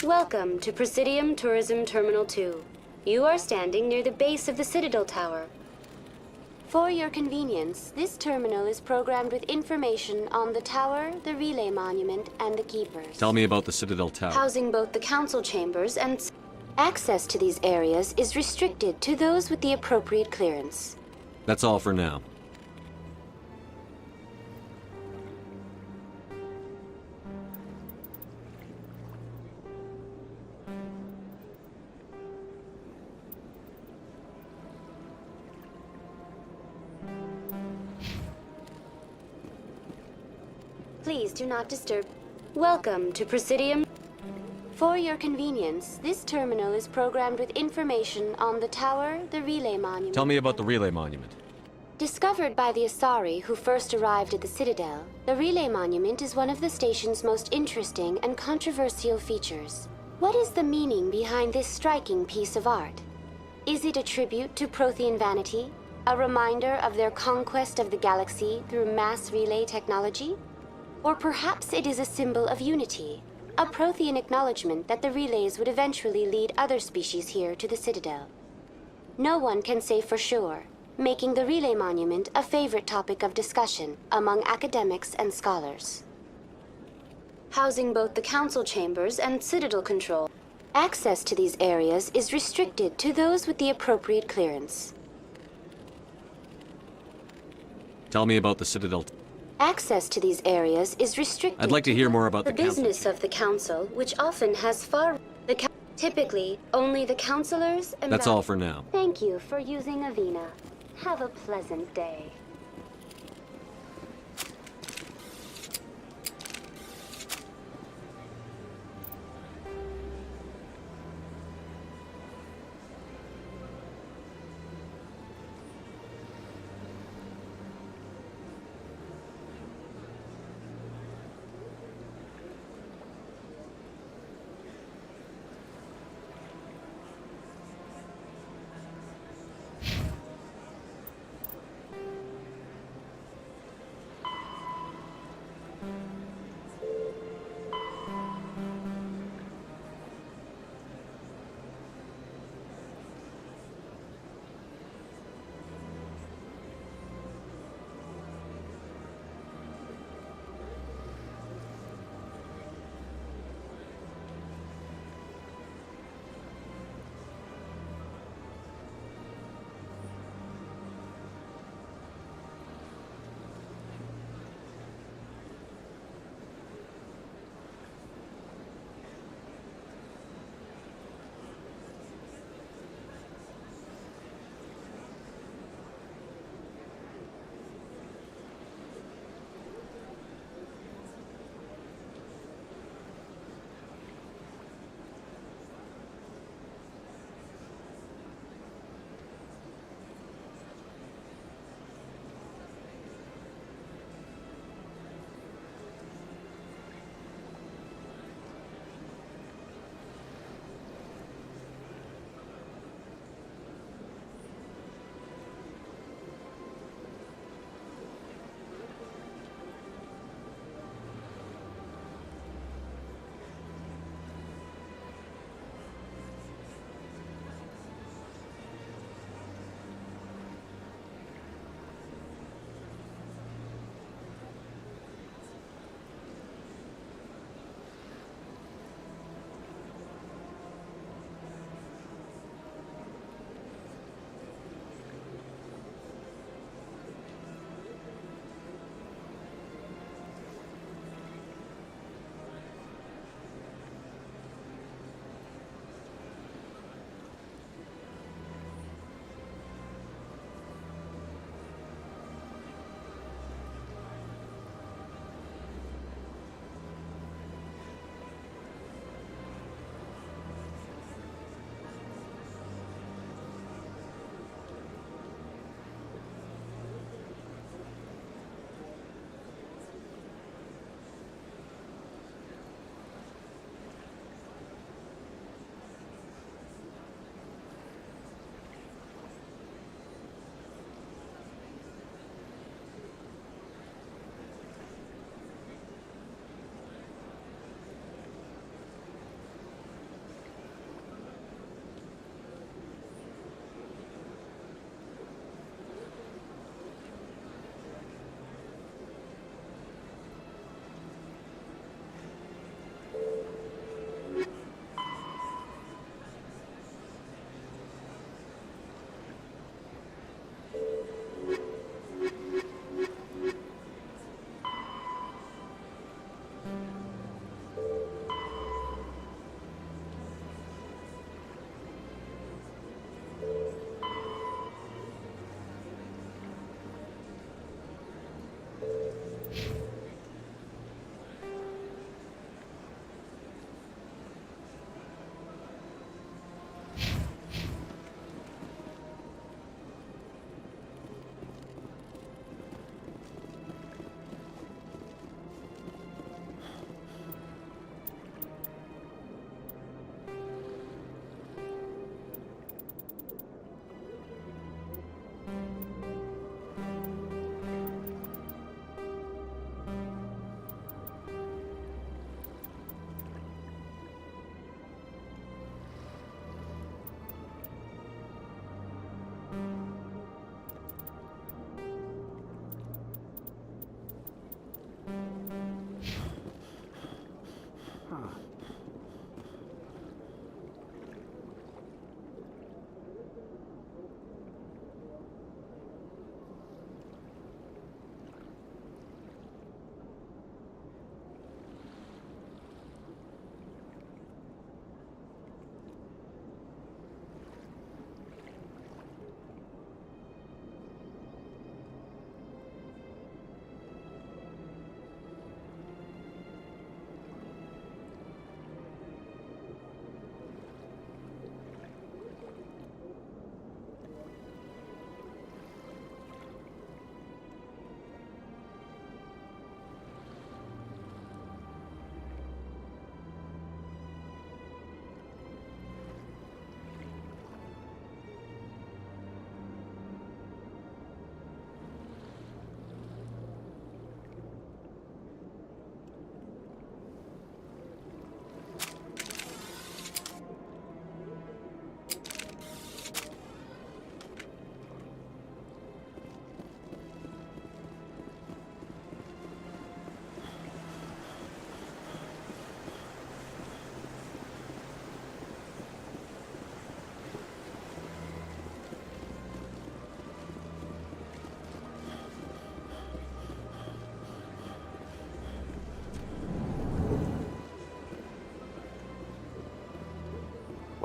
Welcome to Presidium Tourism Terminal 2. You are standing near the base of the Citadel Tower. For your convenience, this terminal is programmed with information on the tower, the relay monument, and the keepers. Tell me about the Citadel Tower. Housing both the council chambers and... Access to these areas is restricted to those with the appropriate clearance. That's all for now. Please do not disturb. Welcome to Presidium. For your convenience, this terminal is programmed with information on the tower, the relay monument... Tell me about the relay monument. Discovered by the Asari who first arrived at the Citadel, the relay monument is one of the station's most interesting and controversial features. What is the meaning behind this striking piece of art? Is it a tribute to Prothean vanity? A reminder of their conquest of the galaxy through mass relay technology? Or perhaps it is a symbol of unity, a Prothean acknowledgement that the relays would eventually lead other species here to the Citadel. No one can say for sure, making the relay monument a favorite topic of discussion among academics and scholars. Housing both the council chambers and Citadel control, access to these areas is restricted to those with the appropriate clearance. Tell me about the Citadel. Access to these areas is restricted. I'd like to hear more about the council. The business of the council, which often has typically, only the councilors and... That's all for now. Thank you for using Avena. Have a pleasant day.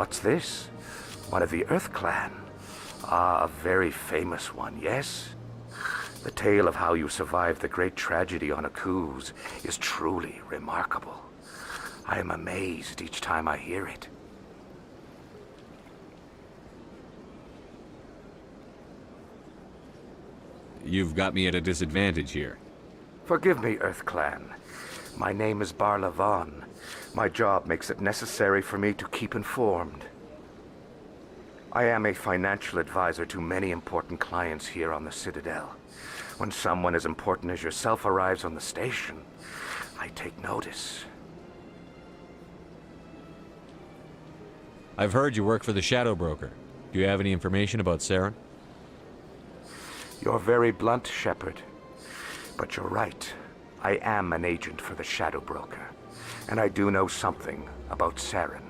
What's this? One of the Earth Clan. Ah, a very famous one, yes? The tale of how you survived the great tragedy on Akuz is truly remarkable. I am amazed each time I hear it. You've got me at a disadvantage here. Forgive me, Earth Clan. My name is Barla Vaughn. My job makes it necessary for me to keep informed. I am a financial advisor to many important clients here on the Citadel. When someone as important as yourself arrives on the station, I take notice. I've heard you work for the Shadow Broker. Do you have any information about Saren? You're very blunt, Shepard. But you're right. I am an agent for the Shadow Broker. And I do know something about Saren.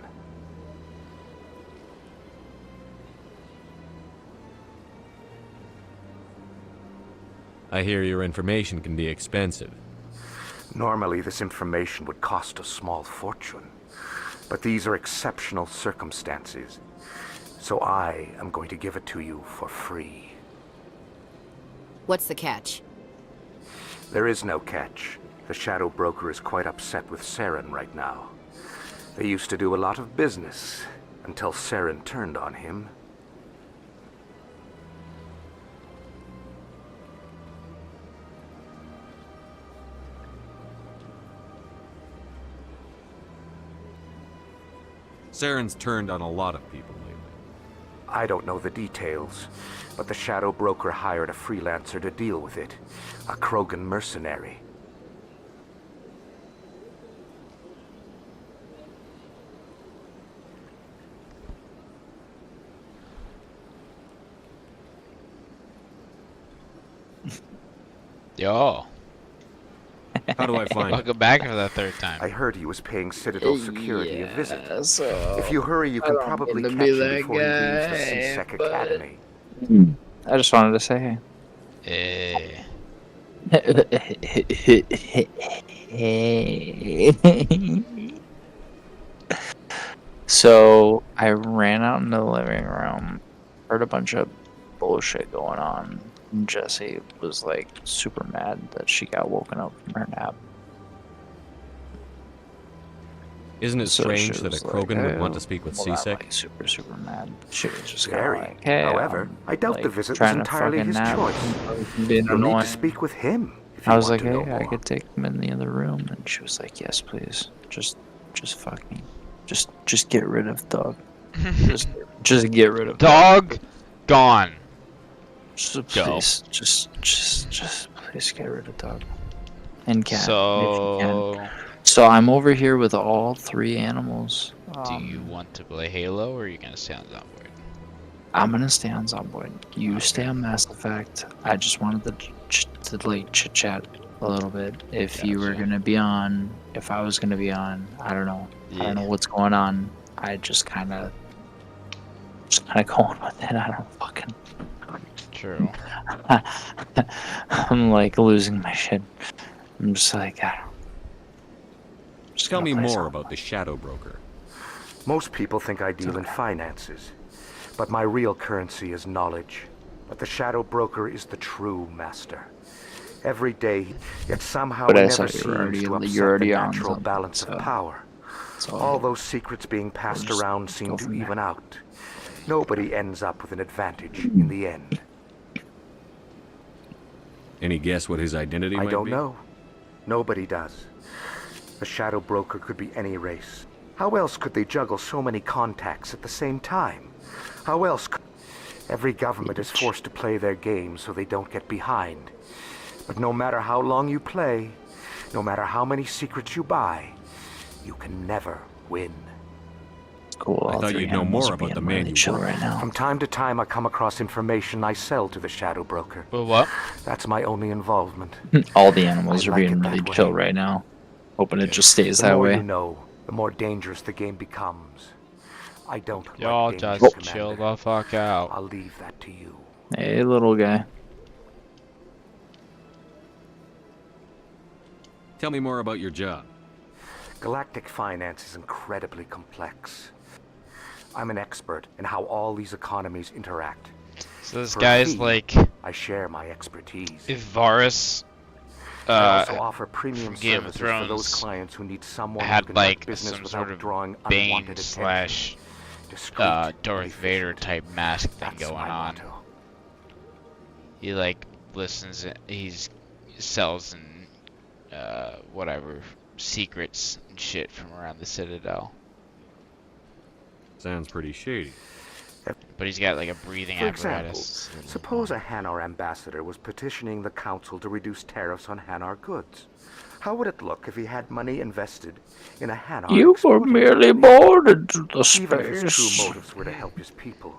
I hear your information can be expensive. Normally, this information would cost a small fortune. But these are exceptional circumstances. So I am going to give it to you for free. What's the catch? There is no catch. The Shadow Broker is quite upset with Saren right now. They used to do a lot of business until Saren turned on him. Saren's turned on a lot of people lately. I don't know the details, but the Shadow Broker hired a freelancer to deal with it. A Krogan mercenary. Yo, How do I find it? welcome back for the third time. I heard he was paying Citadel security a visit. So If you hurry, you can don't probably mean to catch be him that before he leaves the guy, C-Sec but- Academy. I just wanted to say Eh, hey. So I ran out into the living room, heard a bunch of bullshit going on. And Jessie was like super mad that she got woken up from her nap. Isn't it So strange she that a was like, Krogan would want "Oh," to speak with well, not, C-Sec? like, super mad. She was just Very. kinda like, hey, However, I'm, I doubt the like, visit was trying to entirely fucking his nap choice. and being You'll need annoying. to speak with him if you I was want like, to know hey, I more. could take him in the other room, and she was like, yes, please. Just fucking, just get rid of dog. just get rid of dog gone. Just Go. please, just please get rid of dog. And cat, if you can. So, So I'm over here with all three animals. do you want to play Halo, or are you gonna stay on that board? I'm gonna stay on Zomboid. You stay on Mass Effect. I just wanted to like chit chat a little bit. If you were Gotcha. gonna be on, if I was gonna be on, I don't know. I don't know what's going on. I just kind of going with it. I don't fucking. True. I'm like losing my shit. I'm just like, I don't. Just Tell gonna me play more some- about the Shadow Broker. Most people think I deal in finances, but my real currency is knowledge. But the Shadow Broker is the true master. Every day, yet somehow But it I never saw seems you're already- to you're upset the already on natural something, balance so- of power. So All those secrets being passed just around go seem to from there. even out. Nobody ends up with an advantage in the end. Any guess what his identity I might don't be? know. Nobody does. The Shadow Broker could be any race. How else could they juggle so many contacts at the same time? How else could... Every government is forced to play their game so they don't get behind. But no matter how long you play, no matter how many secrets you buy, you can never win. cool. I all thought three you'd know animals more are about being the man really you chill work right now. From time to time, I come across information I sell to the Shadow Broker. But what? That's my only involvement. All the animals I are like being it really that way. chill right now. Hoping it just stays The that more way. you know, the more dangerous the game becomes. I don't Y'all like just danger, chill Commander. the fuck out. I'll leave that to you. Hey, little guy. Tell me more about your job. Galactic finance is incredibly complex. I'm an expert in how all these economies interact. So this For a guy's fee, like I share my expertise. if Varus I also offer premium from Game of services for those Thrones clients who need someone who had can like conduct business some without sort of drawing Bane unwanted attention. slash Discreet and Darth Vader efficient. type mask thing That's going my on. motto. He like listens, he's sells and whatever secrets and shit from around the Citadel. Sounds pretty shady. But he's got like a breathing For example, apparatus. suppose a Hanar ambassador was petitioning the council to reduce tariffs on Hanar goods. How would it look if he had money invested in a Hanar You were exporting merely company? born into the Even if his space. true motives were to help his people,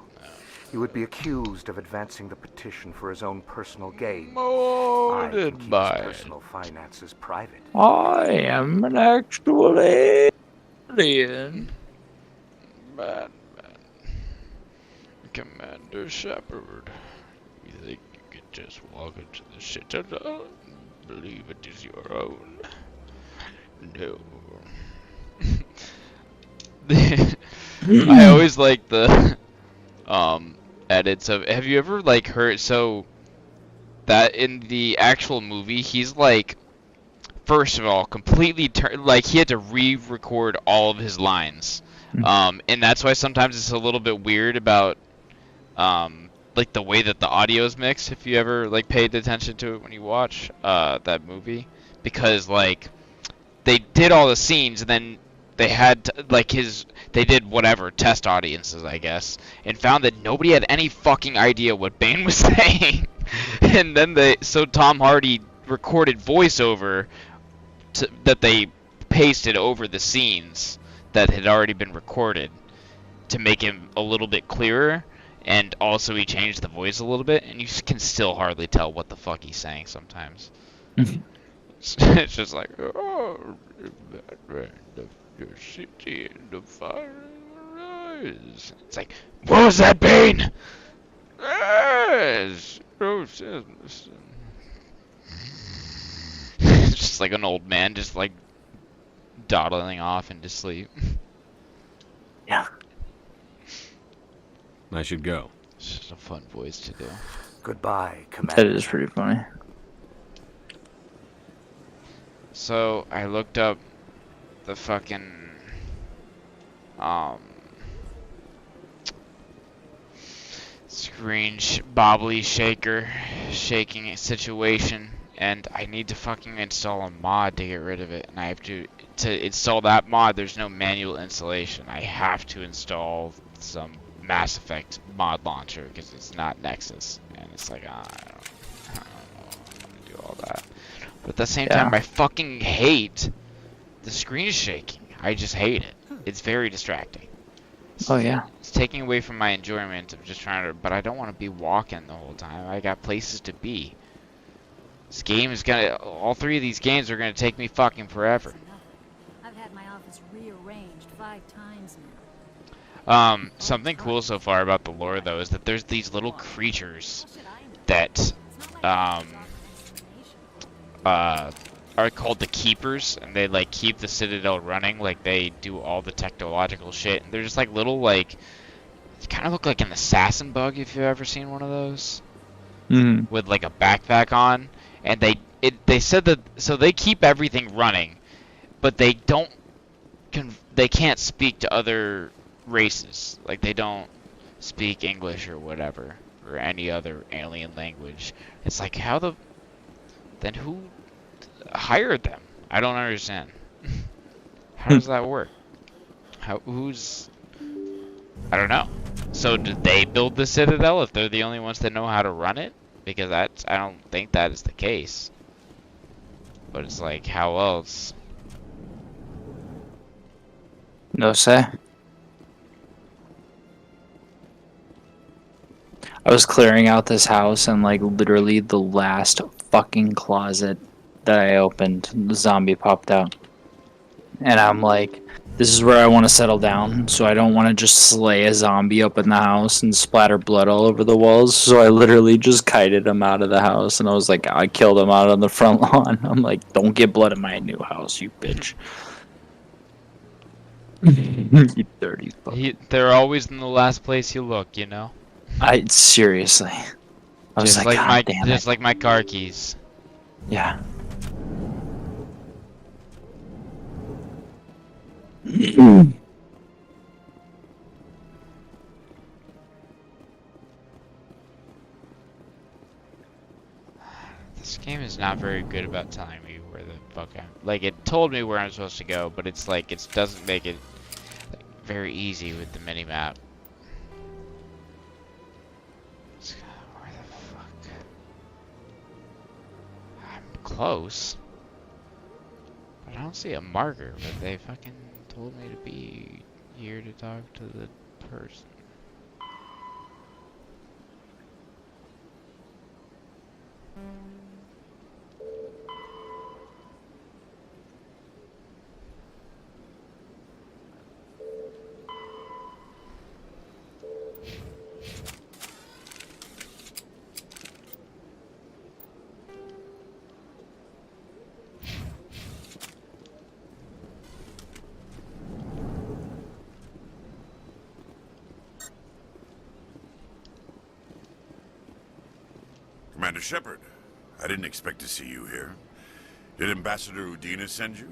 he would be accused of advancing the petition for his own personal gain. I can Molded keep by his personal finances private. I am an actual alien. Man. Commander Shepard. You think you could just walk into the Citadel and believe it is your own? No. I always like the edits of. Have you ever like heard so that in the actual movie he's like, first of all, completely like he had to re-record all of his lines, and that's why sometimes it's a little bit weird about like the way that the audio is mixed. If you ever like paid attention to it when you watch that movie, because like they did all the scenes and then they had to, like they did whatever test audiences, I guess, and found that nobody had any fucking idea what Bane was saying. And then so Tom Hardy recorded voiceover that they pasted over the scenes that had already been recorded to make him a little bit clearer, and also he changed the voice a little bit, and you can still hardly tell what the fuck he's saying sometimes. It's just like, oh, the city and the fire rise. It's like, what was that, Bane? Yes. It's just like an old man, just like dawdling off into sleep. Yeah. I should go. It's just a fun voice to do. Goodbye, Commander. That is pretty funny. So I looked up the fucking screen bobbly shaking situation, and I need to fucking install a mod to get rid of it, and I have to install that mod. There's no manual installation. I have to install some Mass Effect mod launcher because it's not Nexus, and it's like I don't know how to do all that. But at the same time, I fucking hate the screen shaking. I just hate it. It's very distracting. Oh yeah. It's taking away from my enjoyment of just trying to, but I don't want to be walking the whole time. I got places to be. This game is gonna, all three of these games are gonna take me fucking forever. I've had my office rearranged 5 times now. Something cool so far about the lore though is that there's these little creatures that, are called the Keepers, and they like keep the Citadel running, like they do all the technological shit. And they're just like little, like, kind of look like an assassin bug if you've ever seen one of those, with like a backpack on. And they said that, so they keep everything running, but they can't speak to other races. Like they don't speak English or whatever, or any other alien language. It's like, then who hired them? I don't understand. How does that work? I don't know. So did they build the Citadel if they're the only ones that know how to run it? Because I don't think that is the case. But it's like, how else? No say. I was clearing out this house and like literally the last fucking closet that I opened, the zombie popped out. And I'm like, this is where I want to settle down, so I don't want to just slay a zombie up in the house and splatter blood all over the walls. So I literally just kited him out of the house, and I was like, I killed him out on the front lawn. I'm like, don't get blood in my new house, you bitch. You dirty fuck. They're always in the last place you look, you know? I seriously. I was Just like, like God damn just it. like my car keys. Yeah. This game is not very good about telling me where the fuck I'm. Like, it told me where I'm supposed to go, but it's like it doesn't make it like, very easy with the mini map. Where the fuck? I'm close, but I don't see a marker. But they fucking told me to be here to talk to the person. Commander Shepard, I didn't expect to see you here. Did Ambassador Udina send you?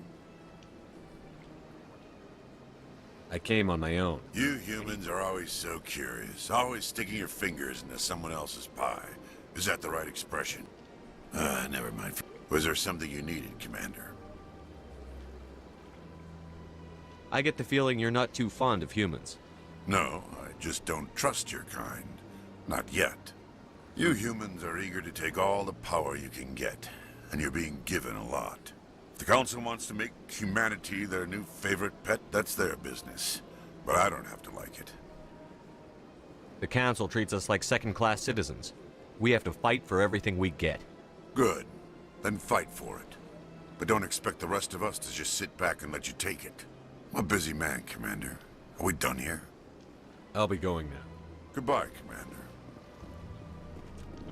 I came on my own. You humans are always so curious, always sticking your fingers into someone else's pie. Is that the right expression? Never mind. Was there something you needed, Commander? I get the feeling you're not too fond of humans. No, I just don't trust your kind. Not yet. You humans are eager to take all the power you can get, and you're being given a lot. If the Council wants to make humanity their new favorite pet, that's their business. But I don't have to like it. The Council treats us like second-class citizens. We have to fight for everything we get. Good. Then fight for it. But don't expect the rest of us to just sit back and let you take it. I'm a busy man, Commander. Are we done here? I'll be going now. Goodbye, Commander.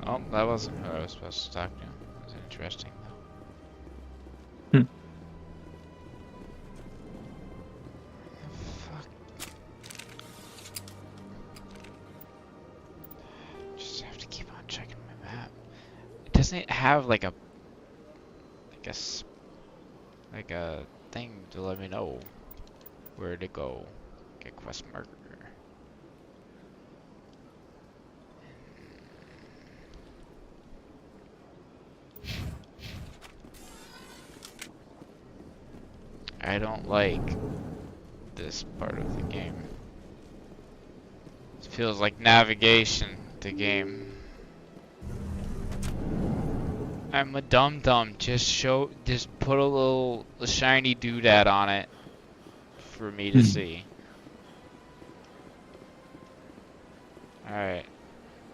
Oh, that wasn't who I was supposed to talk to. That was interesting, though. Fuck. Just have to keep on checking my map. Doesn't it have like a thing to let me know where to go? Get quest marker. I don't like this part of the game. It feels like navigation, the game. I'm a dum-dum. Just put a shiny doodad on it for me to see. Alright.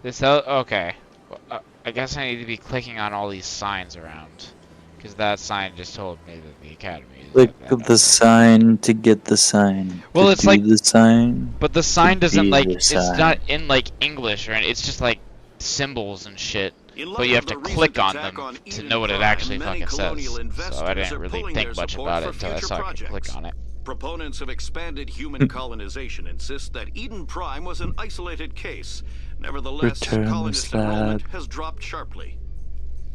Okay. Well, I guess I need to be clicking on all these signs around. Because that sign just told me that the academy is Click like the sign to get the sign. Well, to it's do like the sign. But the sign doesn't be like the it's sign. not in like English or anything. It's just like symbols and shit. But you have to click on them to know what it actually fucking says. So I didn't really think much about it until I saw I could click on it. Proponents of expanded human colonization insist that Eden Prime was an isolated case. Nevertheless, Return the colonist slab. enrollment has dropped sharply.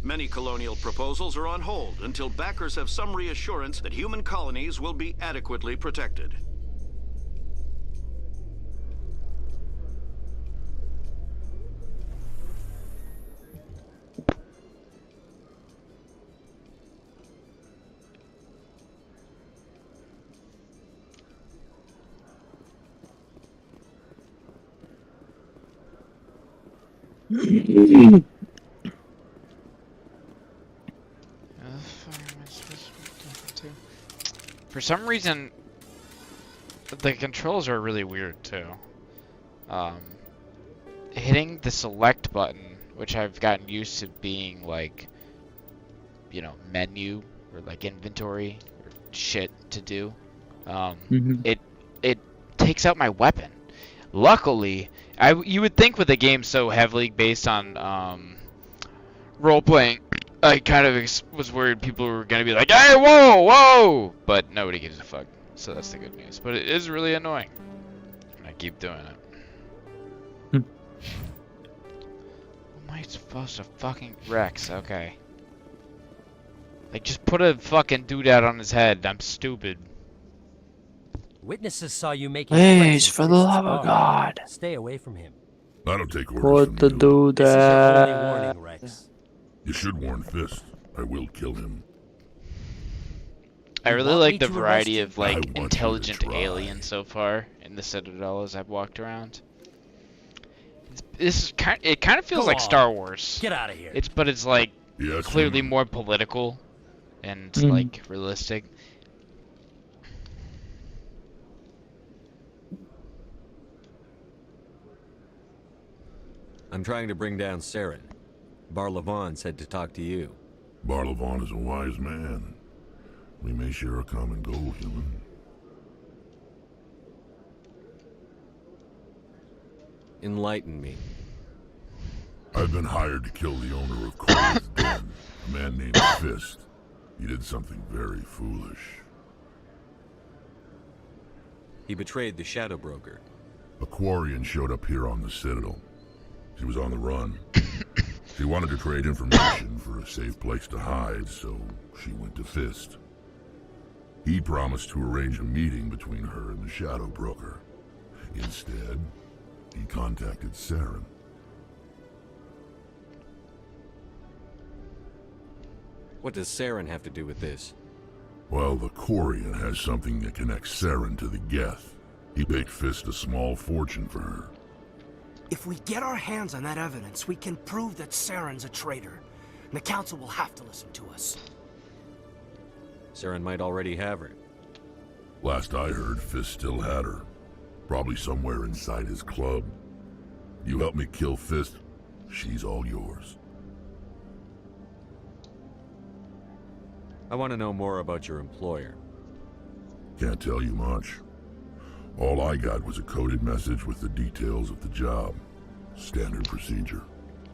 Many colonial proposals are on hold until backers have some reassurance that human colonies will be adequately protected. For some reason, the controls are really weird too. Hitting the select button, which I've gotten used to being like, you know, menu or like inventory or shit to do. It takes out my weapon. Luckily, you would think with a game so heavily based on role playing, I kind of was worried people were gonna be like, "Hey, whoa, whoa!" But nobody gives a fuck. So that's the good news. But it is really annoying. And I keep doing it. Hmm. Who am I supposed to fucking Rex? Okay. Like, just put a fucking doodad on his head. I'm stupid. Witnesses saw you making Please, threats in for the Fist's love of bar. God. Stay away from him. I don't take orders Put from the you. dude This is your only that. warning, Rex. You should warn Fist. I will kill him. I You really want like me the to variety arrest of you? I like want you to intelligent try. aliens so far in the Citadel as I've walked around. This is kind. It kind of feels Go like on. Star Wars. Get out of here. But it's like Yes. clearly Human. more political and Mhm. like realistic. I'm trying to bring down Saren. Barlavon said to talk to you. Barlavon is a wise man. We may share a common goal, human. Enlighten me. I've been hired to kill the owner of Cora's Den, a man named Fist. He did something very foolish. He betrayed the Shadow Broker. A Quarian showed up here on the Citadel. She was on the run. She wanted to trade information for a safe place to hide, so she went to Fist. He promised to arrange a meeting between her and the Shadow Broker. Instead, he contacted Saren. What does Saren have to do with this? Well, the Quarian has something that connects Saren to the Geth. He paid Fist a small fortune for her. If we get our hands on that evidence, we can prove that Saren's a traitor. And the Council will have to listen to us. Saren might already have her. Last I heard, Fist still had her. Probably somewhere inside his club. You help me kill Fist, she's all yours. I want to know more about your employer. Can't tell you much. All I got was a coded message with the details of the job. Standard procedure.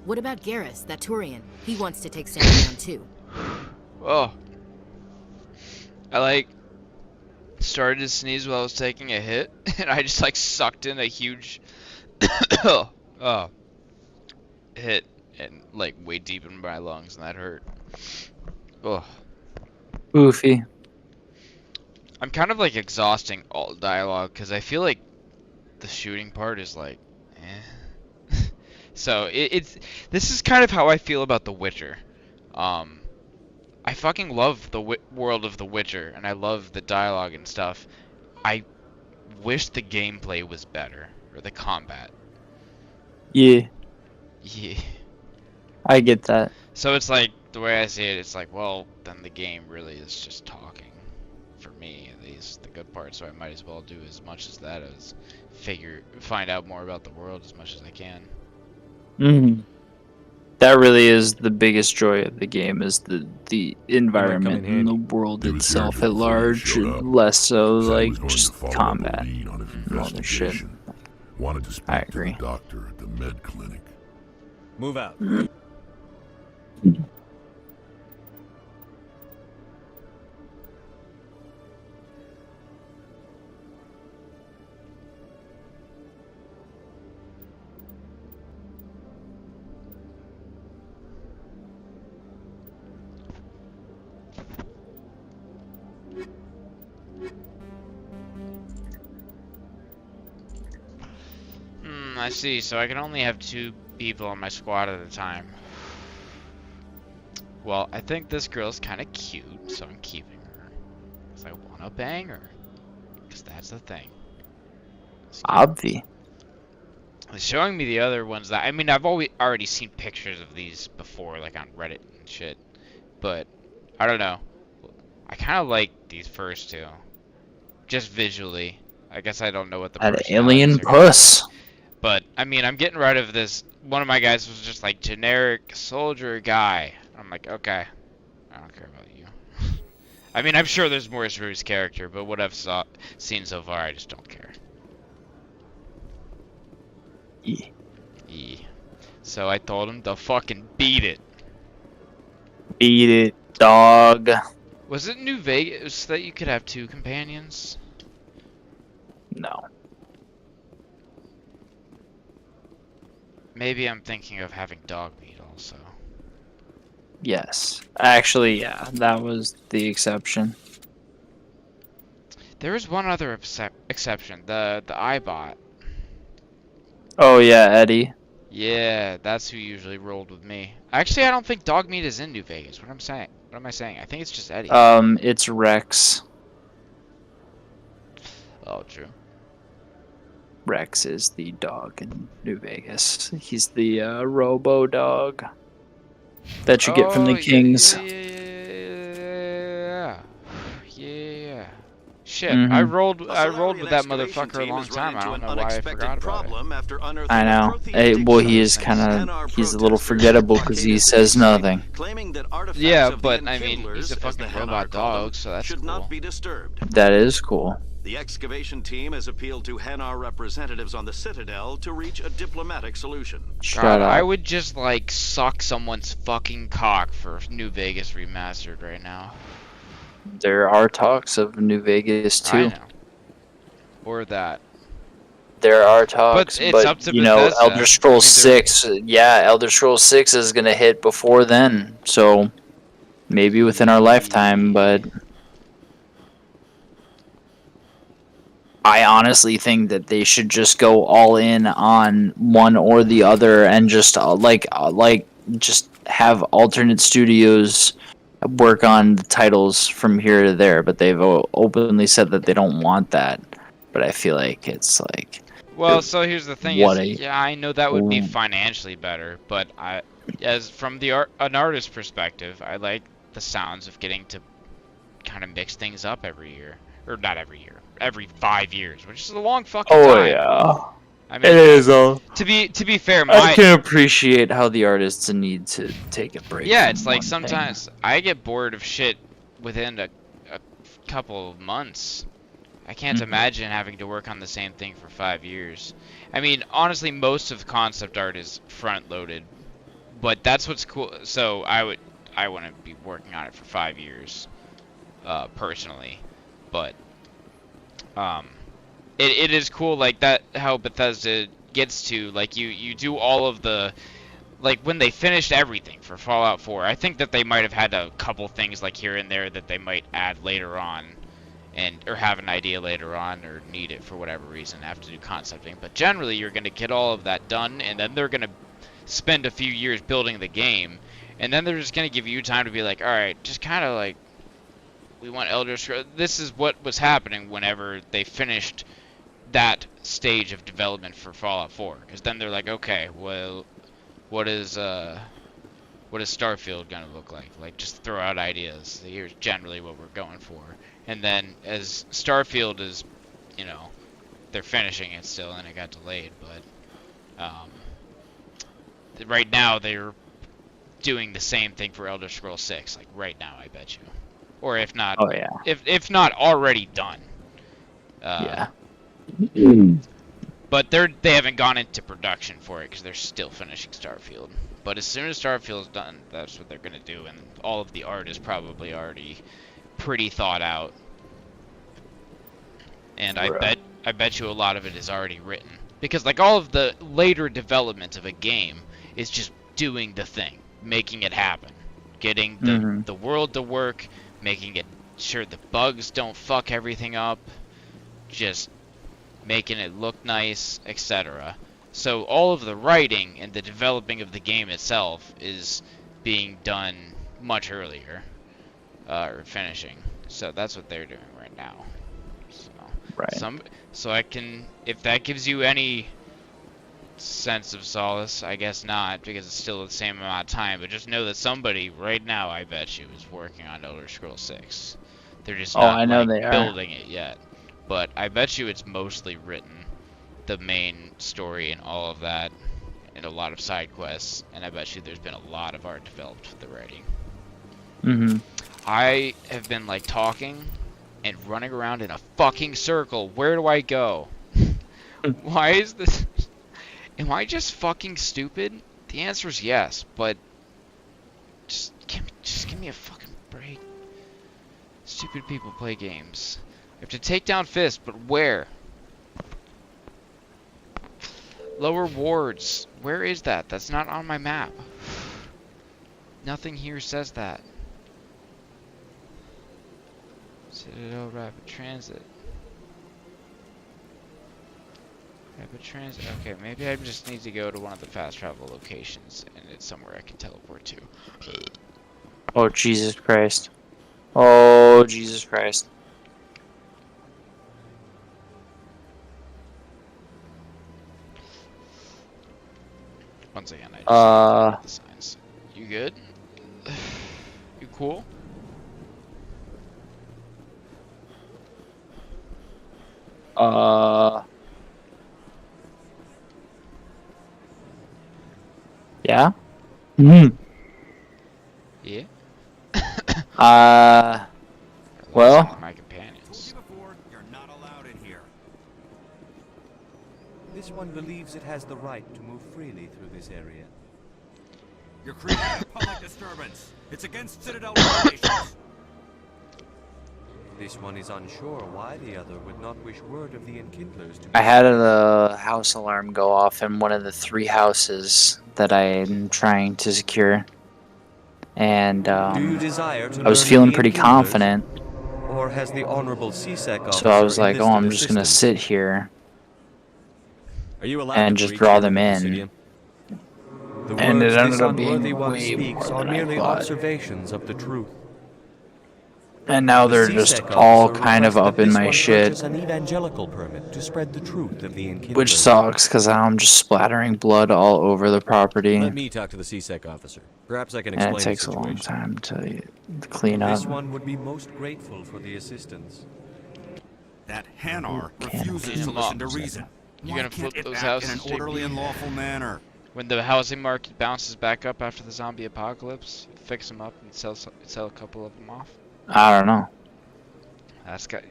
What about Garrus, that Turian? He wants to take Saren down too. Oh. I like started to sneeze while I was taking a hit, and I just like sucked in a huge hit and like way deep in my lungs, and that hurt. Oh. Goofy. I'm kind of like exhausting all dialogue because I feel like the shooting part is like, eh. So this is kind of how I feel about The Witcher. I fucking love the world of The Witcher, and I love the dialogue and stuff. I wish the gameplay was better, or the combat. Yeah, Yeah. I get that. So it's like, the way I see it, it's like, well, then the game really is just talking. For me, at least, the good part, so I might as well do as much as that as find out more about the world as much as I can. Hmm. That really is the biggest joy of the game, is the environment and the world He was here itself just at before you large, showed up. and less so Said he like was going just to follow up combat a lead on his and all this shit. investigation. Wanted to speak I to the agree. doctor at the med clinic. Move out. I see, so I can only have 2 people on my squad at a time. Well, I think this girl's kind of cute, so I'm keeping her. Because I want to bang her. Because that's the thing. Obvi. Showing me the other ones that, I mean, I've already seen pictures of these before, like on Reddit and shit. But, I don't know. I kind of like these first 2. Just visually. I guess I don't know what the That personalities alien are gonna be. puss. But, I mean, I'm getting rid of this. One of my guys was just like, generic soldier guy. I'm like, okay. I don't care about you. I mean, I'm sure there's more to his character, but what I've seen so far, I just don't care. Yeah. Yeah. So I told him to fucking beat it. Beat it, dog. Was it New Vegas that you could have 2 companions? No. Maybe I'm thinking of having dog meat also. Yes. Actually, yeah, that was the exception. There is one other exception, the iBot. Oh yeah, Eddie. Yeah, that's who usually rolled with me. Actually, I don't think dog meat is in New Vegas. What am I saying? I think it's just Eddie. It's Rex. Oh, true. Rex is the dog in New Vegas. He's the robo dog that you get from the Kings. Yeah. Shit, I rolled with that motherfucker a long time. I don't know why I forgot about it. I know. Well, he is he's a little forgettable because he says nothing. Yeah, but I mean, he's a fucking robot dog, so that's cool. That is cool. The excavation team has appealed to Hanar representatives on the Citadel to reach a diplomatic solution. Shut up. I would just like suck someone's fucking cock for New Vegas Remastered right now. There are talks of New Vegas too. I know. Or that. There are talks, but it's up to you know, Bethesda. Elder Scrolls 6. Yeah, Elder Scrolls 6 is gonna hit before then, so maybe within our lifetime. But I honestly think that they should just go all in on one or the other, and just just have alternate studios work on the titles from here to there. But they've openly said that they don't want that. But I feel like it's like. Well, so here's the thing. Yeah, I know that would be financially better, but as from an artist's perspective, I like the sounds of getting to kind of mix things up every year, or not every year, every 5 years, which is a long fucking time. Oh yeah. I mean, it is. To be fair, I can appreciate how the artists need to take a break. Yeah, it's like sometimes I get bored of shit within a couple of months. I can't imagine having to work on the same thing for 5 years. I mean, honestly, most of concept art is front-loaded, but that's what's cool. So I wouldn't be working on it for 5 years, personally, but it is cool like that how Bethesda gets to like you do all of the like when they finished everything for Fallout 4. I think that they might have had a couple things like here and there that they might add later on. Or have an idea later on, or need it for whatever reason, have to do concepting. But generally, you're going to get all of that done, and then they're going to spend a few years building the game, and then they're just going to give you time to be like, all right, just kind of like, we want Elder Scrolls. This is what was happening whenever they finished that stage of development for Fallout 4, because then they're like, okay, well, what is Starfield going to look like? Like, just throw out ideas. Here's generally what we're going for. And then as Starfield is, you know, they're finishing it still and it got delayed, but right now they're doing the same thing for Elder Scrolls 6, like right now, I bet you. Or if not, if not already done. Yeah. But they haven't gone into production for it because they're still finishing Starfield. But as soon as Starfield's done, that's what they're gonna do, and all of the art is probably already pretty thought out, and I bet you a lot of it is already written, because like all of the later development of a game is just doing the thing, making it happen, getting the world to work, making it sure the bugs don't fuck everything up, just making it look nice, etc. So all of the writing and the developing of the game itself is being done much earlier. Or finishing, so that's what they're doing right now. So, so I can, if that gives you any sense of solace, I guess not, because it's still the same amount of time. But just know that somebody right now, I bet you, is working on Elder Scrolls 6. They're just not building it yet. But I bet you it's mostly written, the main story and all of that, and a lot of side quests. And I bet you there's been a lot of art developed for the writing. I have been like talking and running around in a fucking circle. Where do I go? Why is this? Am I just fucking stupid? The answer is yes, but just give me a fucking break. Stupid people play games. I have to take down Fist, but where? Lower wards. Where is that? That's not on my map. Nothing here says that. Citadel Rapid Transit. Rapid Transit. Okay, maybe I just need to go to one of the fast travel locations and it's somewhere I can teleport to. Oh, Jesus Christ. Oh, Jesus Christ. Once again, I just need to the signs. You good? You cool? Yeah? Hmm. Yeah? Well. My companions. You're not allowed in here. This one believes it has the right to move freely through this area. You're creating a public disturbance. It's against Citadel regulations. This one is unsure why the other would not wish word of the enkindlers to be... I had a house alarm go off in one of the 3 houses that I'm trying to secure. And Do you desire to I was learn feeling of the pretty enkindlers? confident. Or has the Honorable CSEC officer So I was like, oh, I'm enlisted just gonna assistance? sit here Are you allowed and to just breach draw into them the in. Presidium? The And it words ended this up being unworthy one way speaks more are than I merely thought. observations of the truth. And now The they're just CSEC all officer kind of requests up that in this my one shit. purchase an evangelical permit to spread the truth of the enkindlers. Which sucks, because I'm just splattering blood all over the property. Let me talk to the CSEC officer. Perhaps I can And explain it the takes a long situation. time to clean up. This one would be most grateful for the assistance. That Hanar Can't refuses to open listen them to up. reason. You Why gonna can't flip it those act in houses, an orderly JP? and lawful manner? When the housing market bounces back up after the zombie apocalypse, fix them up and sell a couple of them off. I don't know.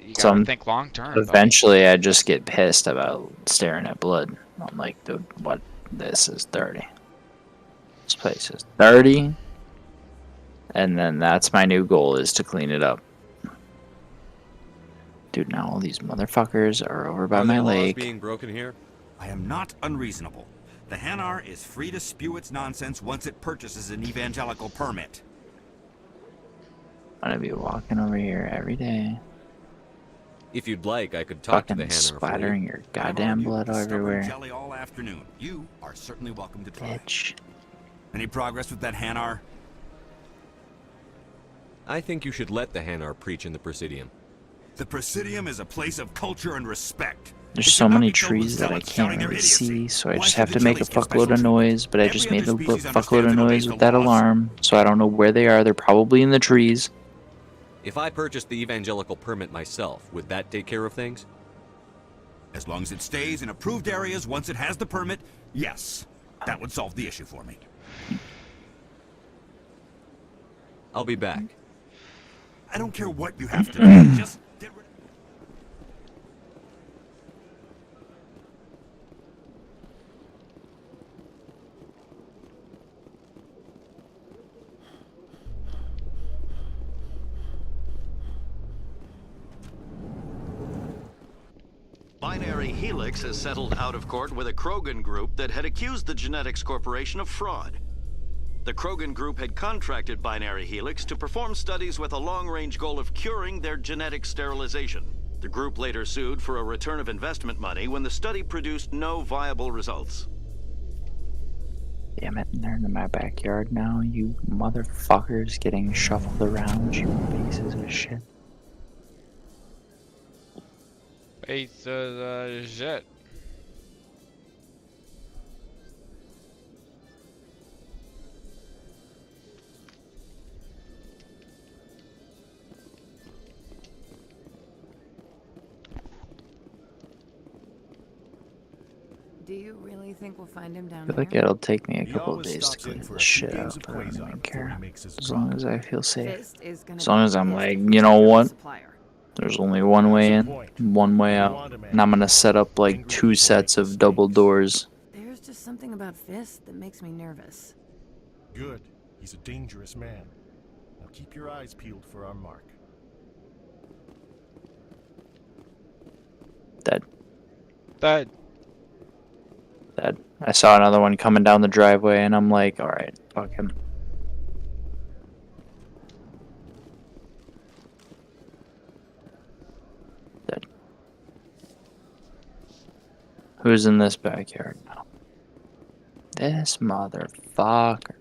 You gotta think long term. Eventually, I just get pissed about staring at blood. I'm like, dude, what? This is dirty. This place is dirty. And then that's my new goal, is to clean it up. Dude, now all these motherfuckers are over by Are my there laws lake. being broken here? I am not unreasonable. The Hanar is free to spew its nonsense once it purchases an evangelical permit. I'm gonna be walking over here every day. If you'd like, I could talk to Fucking the Hanar for splattering you. your goddamn blood everywhere. Jelly all afternoon. You are certainly welcome to try. Bitch. Any progress with that Hanar? I think you should let the Hanar preach in the Presidium. The Presidium is a place of culture and respect. There's so many trees that I can't really see, so I just have to make a fuckload of noise, but I just made a fuckload of noise with that alarm, so I don't know where they are. They're probably in the trees. If I purchased the evangelical permit myself, would that take care of things? As long as it stays in approved areas once it has the permit, yes. That would solve the issue for me. I'll be back. I don't care what you have to do, just get rid of... Binary Helix has settled out of court with a Krogan group that had accused the Genetics Corporation of fraud. The Krogan group had contracted Binary Helix to perform studies with a long-range goal of curing their genetic sterilization. The group later sued for a return of investment money when the study produced no viable results. Damn it, they're in my backyard now, you motherfuckers getting shuffled around, you pieces of shit. Piece of shit. Do you really think we'll find him down I feel there? like it'll take me a He couple of always days to stops in clean for this a few shit games up. of I don't Quasar even before care. he makes his As long as I feel safe. Fist is gonna As long be as I'm pissed like, if we you know turn down the what? supplier. There's only one way in, one way out. And I'm gonna set up like 2 sets of double doors. There's just something about Fist that makes me nervous. Good. He's a dangerous man. Now keep your eyes peeled for our mark. Dead. Dead. That I saw another one coming down the driveway, and I'm like, all right, fuck him. Dead. Who's in this backyard now? This motherfucker.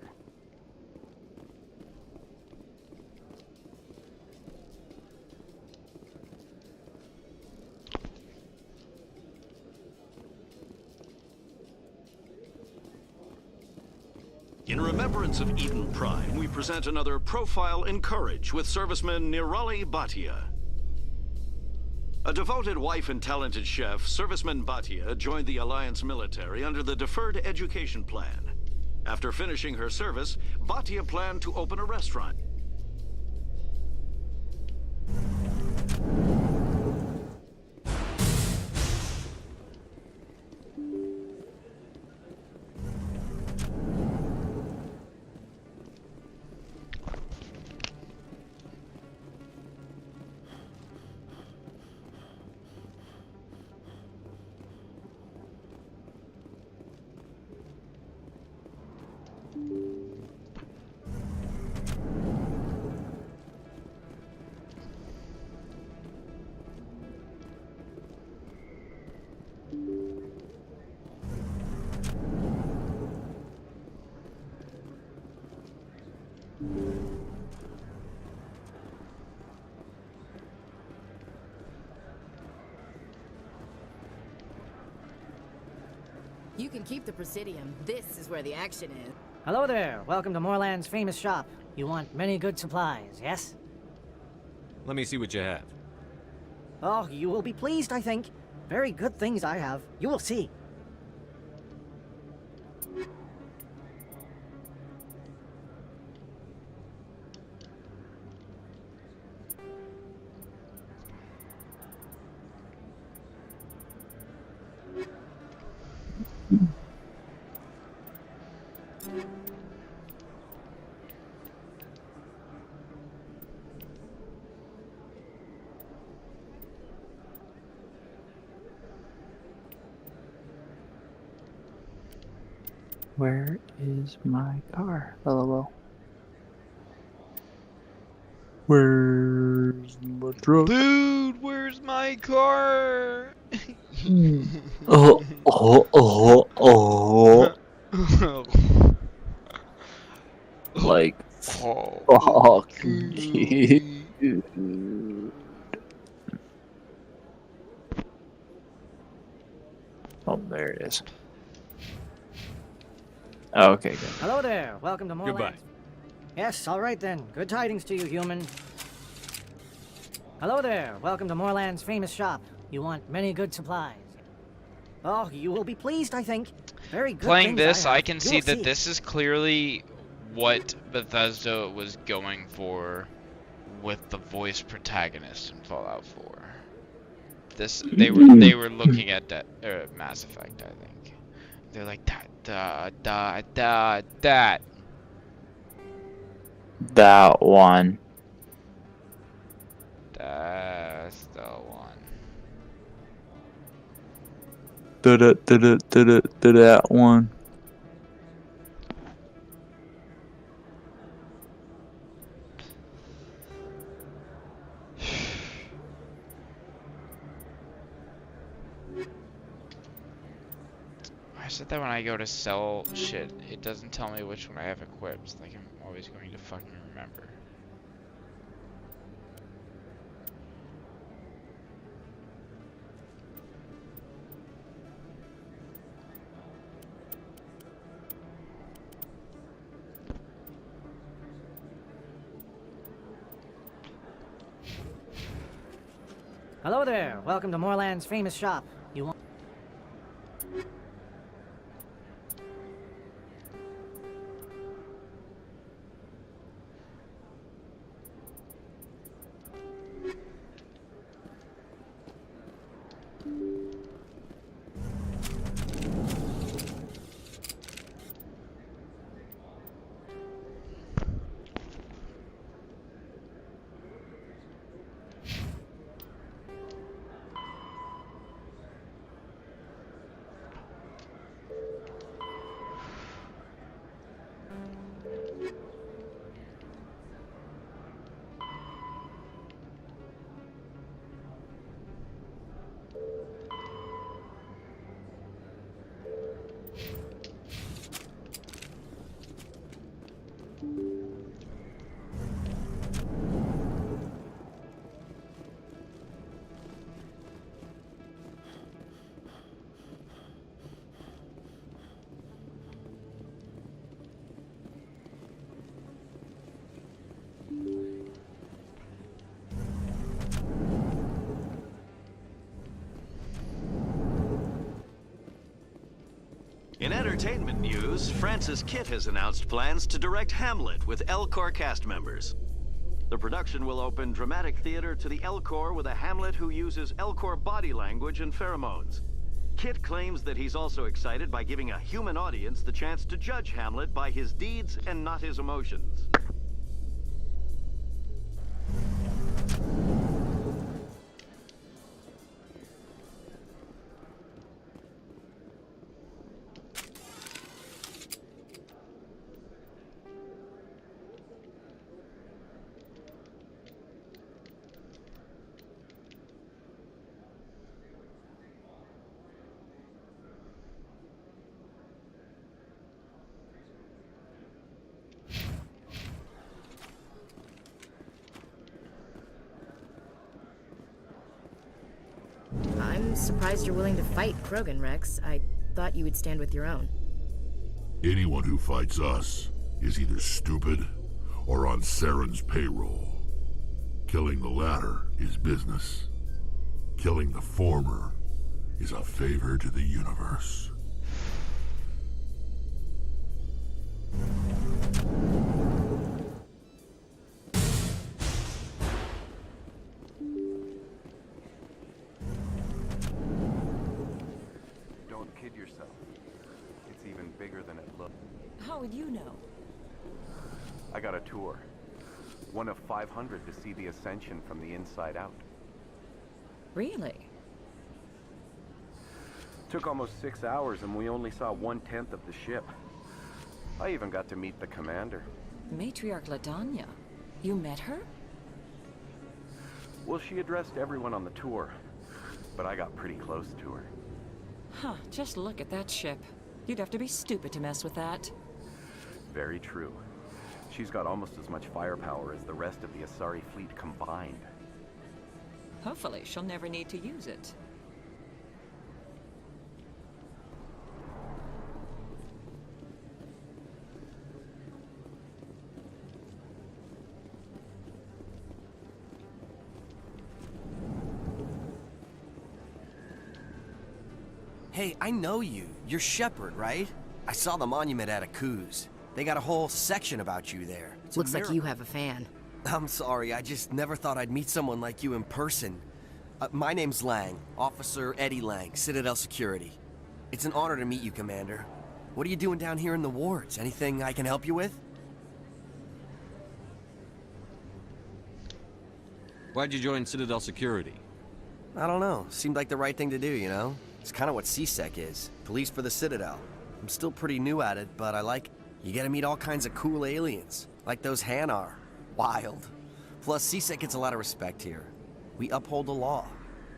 In remembrance of Eden Prime, we present another Profile in Courage with serviceman Nirali Bhatia. A devoted wife and talented chef, serviceman Bhatia joined the Alliance military under the Deferred Education Plan. After finishing her service, Bhatia planned to open a restaurant. You can keep the Presidium. This is where the action is. Hello there. Welcome to Moorland's famous shop. You want many good supplies, yes? Let me see what you have. Oh, you will be pleased, I think. Very good things I have. You will see. Where is my car? LOL. Where's my truck? Dude, where's my car? Oh, oh, oh, oh. Like, fuck, dude. Oh, there it is. Oh, okay, good. Hello there. Welcome to Moorland. Goodbye. Yes, all right then. Good tidings to you, human. Hello there. Welcome to Moorland's famous shop. You want many good supplies. Oh, you will be pleased, I think. Very good. Playing things this, I I have. can You see will that this is clearly what Bethesda was going for with the voice protagonist in Fallout 4. They were looking at Mass Effect, I think. They're like that. That one. That's the one. That one. I said that when I go to sell shit, it doesn't tell me which one I have equipped. Like, I'm always going to fucking remember. Hello there. Welcome to Moorland's famous shop. You want... In entertainment news, Francis Kitt has announced plans to direct Hamlet with El Corps cast members. The production will open dramatic theater to the El Corps with a Hamlet who uses El Corps body language and pheromones. Kitt claims that he's also excited by giving a human audience the chance to judge Hamlet by his deeds and not his emotions. I'm surprised you're willing to fight Krogan, Rex. I thought you would stand with your own. Anyone who fights us is either stupid or on Saren's payroll. Killing the latter is business. Killing the former is a favor to the universe. Don't kid yourself. It's even bigger than it looks. How would you know? I got a tour. One of 500 to see the Ascension from the inside out. Really? Took almost 6 hours and we only saw 1/10 of the ship. I even got to meet the commander. Matriarch Ladanya. You met her? Well, she addressed everyone on the tour, but I got pretty close to her. Huh, just look at that ship. You'd have to be stupid to mess with that. Very true. She's got almost as much firepower as the rest of the Asari fleet combined. Hopefully, she'll never need to use it. Hey, I know you. You're Shepard, right? I saw the monument at Aku's. They got a whole section about you there. It's a Looks like you miracle. have a fan. I'm sorry, I just never thought I'd meet someone like you in person. My name's Lang, Officer Eddie Lang, Citadel Security. It's an honor to meet you, Commander. What are you doing down here in the wards? Anything I can help you with? Why'd you join Citadel Security? I don't know. Seemed like the right thing to do, you know? It's kind of what CSEC is. Police for the Citadel. I'm still pretty new at it, but I like it. You get to meet all kinds of cool aliens, like those Hanar. Wild. Plus, CSEC gets a lot of respect here. We uphold the law.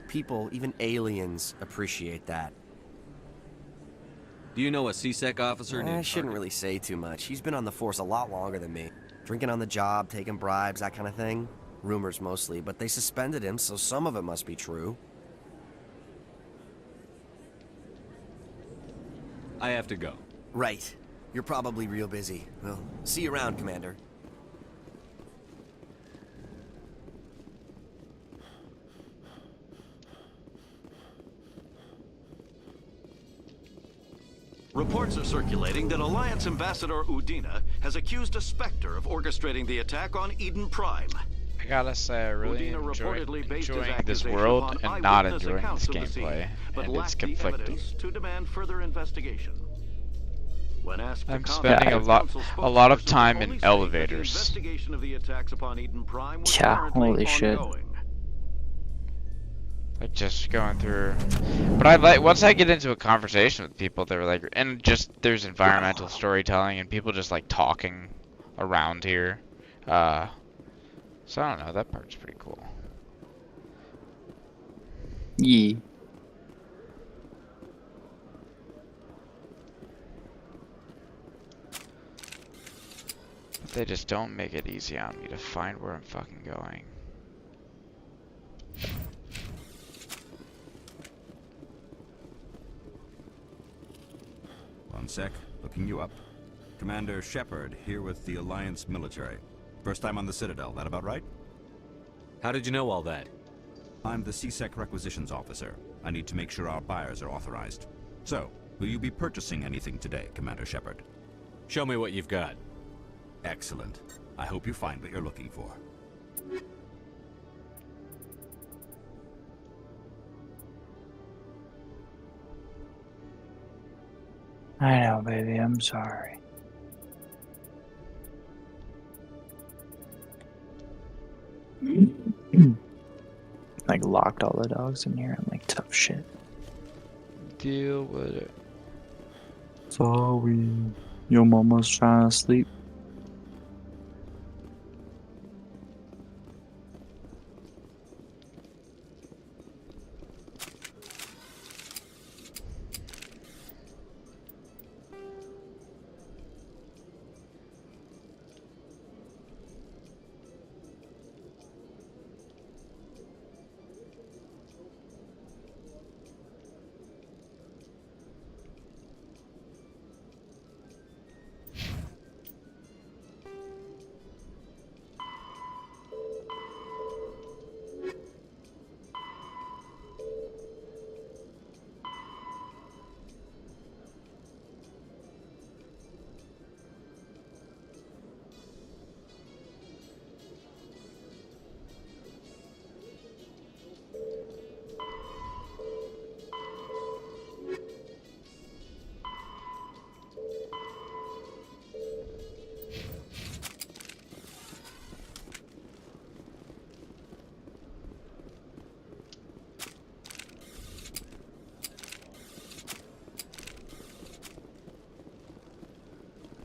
People, even aliens, appreciate that. Do you know a CSEC officer named I shouldn't really say too much. He's been on the force a lot longer than me. Drinking on the job, taking bribes, that kind of thing. Rumors mostly, but they suspended him, so some of it must be true. I have to go. Right. You're probably real busy. Well, see you around, Commander. Reports are circulating that Alliance Ambassador Udina has accused a Spectre of orchestrating the attack on Eden Prime. I gotta say, I really Udina reportedly based his enjoying this accusation world upon and not eyewitness enjoying accounts this of the scene, gameplay, but and it's lacked the conflicting. evidence to demand further investigation. When asked to I'm comment, spending a lot of time in elevators. investigation of the attacks upon Eden Prime was Yeah, currently holy shit. ongoing. Like just going through, but I like once I get into a conversation with people, they're like, and just there's environmental storytelling and people just like talking around here. So I don't know, that part's pretty cool. Yeah. But they just don't make it easy on me to find where I'm fucking going. One sec, looking you up. Commander Shepard, here with the Alliance military. First time on the Citadel, that about right? How did you know all that? I'm the CSEC requisitions officer. I need to make sure our buyers are authorized. So, Will you be purchasing anything today, Commander Shepard? Show me what you've got. Excellent. I hope you find what you're looking for. I know, baby. I'm sorry. Like locked all the dogs in here. I'm like tough shit. Deal with it. Sorry. Your mama's trying to sleep.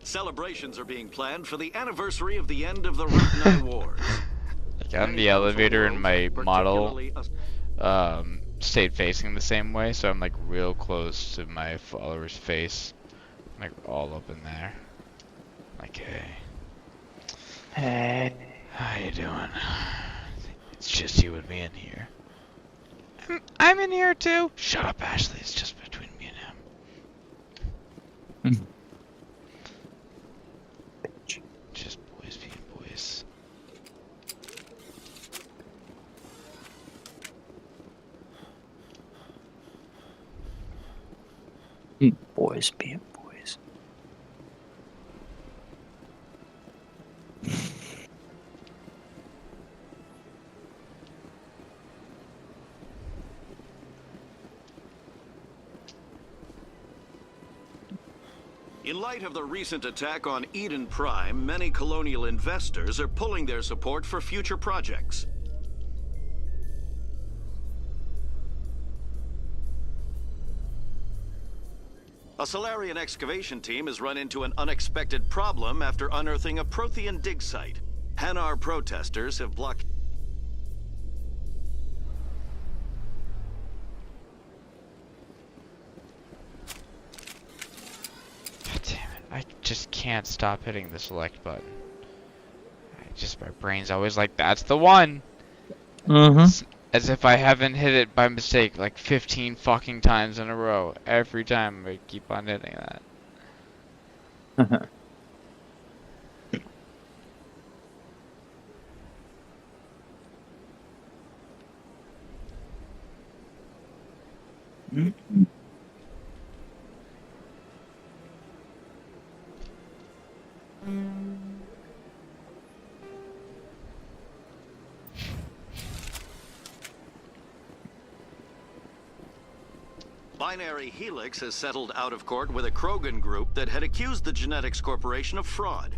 Celebrations are being planned for the anniversary of the end of the Rotten Wars. Like on the elevator and my model stayed facing the same way, so I'm like real close to my follower's face. Like all up in there. Like, hey. Hey. How you doing? It's just you and me in here. I'm in here too. Shut up, Ashley. It's just between me and him. Just boys being boys. Boys being boys. In light of the recent attack on Eden Prime, many colonial investors are pulling their support for future projects. A Solarian excavation team has run into an unexpected problem after unearthing a Prothean dig site. Hanar protesters have blocked... God damn it. I just can't stop hitting the select button. My brain's always like, that's the one! As if I haven't hit it by mistake like 15 fucking times in a row. Every time I keep on hitting that. Binary Helix has settled out of court with a Krogan group that had accused the Genetics Corporation of fraud.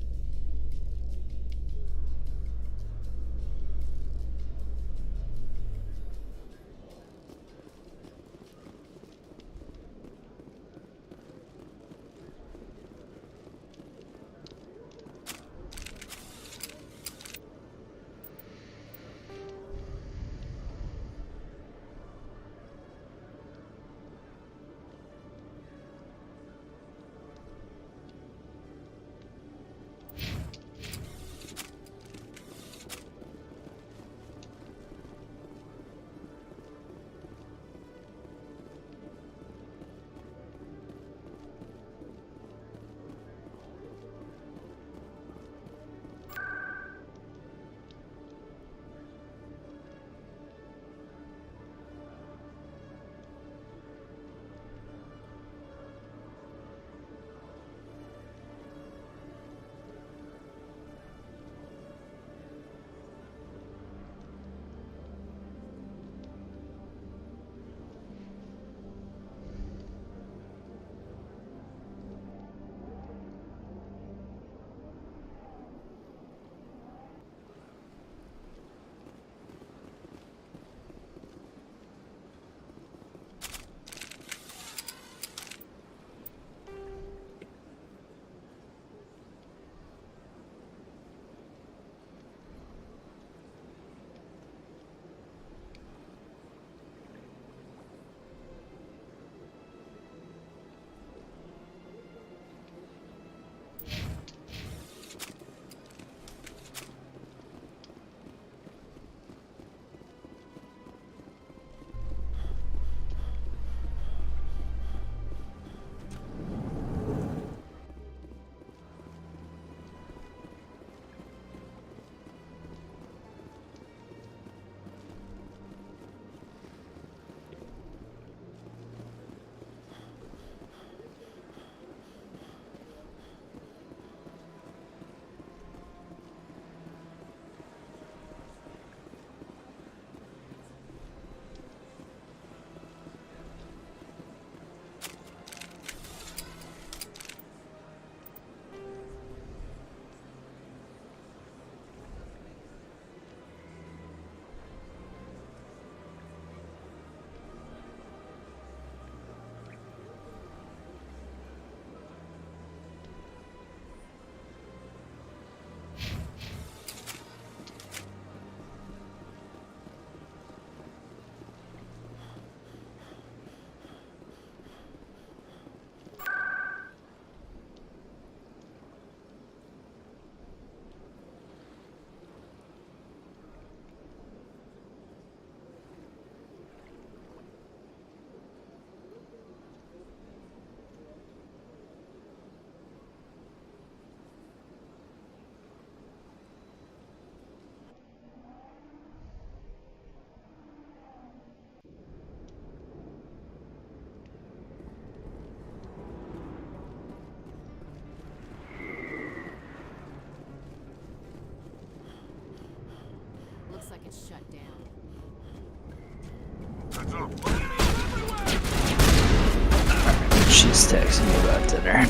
He's texting me about dinner.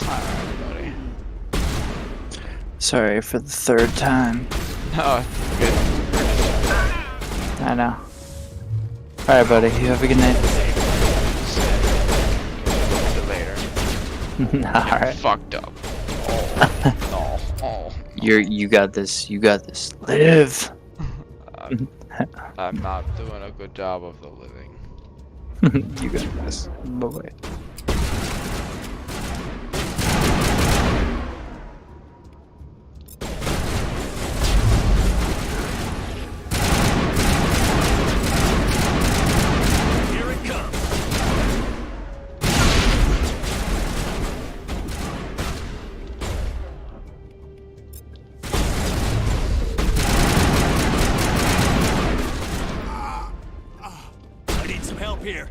Alright, buddy. Sorry for the third time. No, good. I know. Alright, buddy. You have a good night. Later. Alright. Fucked up. Oh. You got this. You got this. Live. I'm not doing a good job of the living. You got this. Bye bye. Here it comes. I need some help here.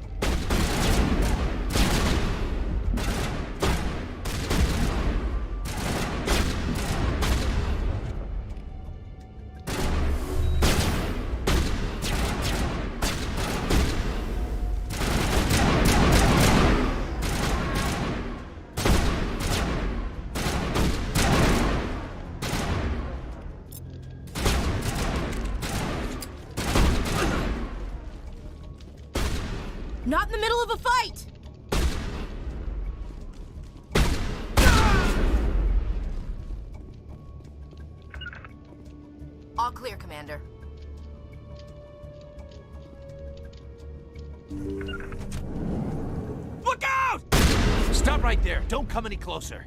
Not in the middle of a fight! All clear, Commander. Look out! Stop right there. Don't come any closer.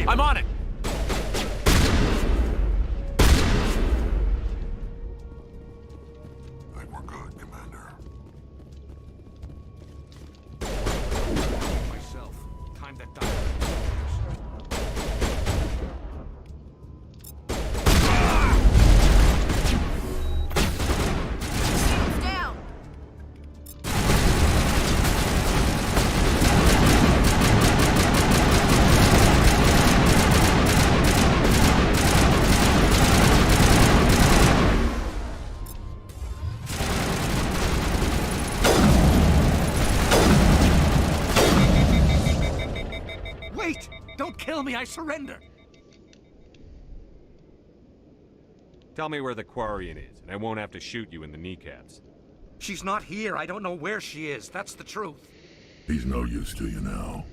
I'm on it. I think we're good, Commander. Myself. Time that dial. Down! Wait! Don't kill me, I surrender! Tell me where the Quarian is, and I won't have to shoot you in the kneecaps. She's not here. I don't know where she is. That's the truth. He's no use to you now.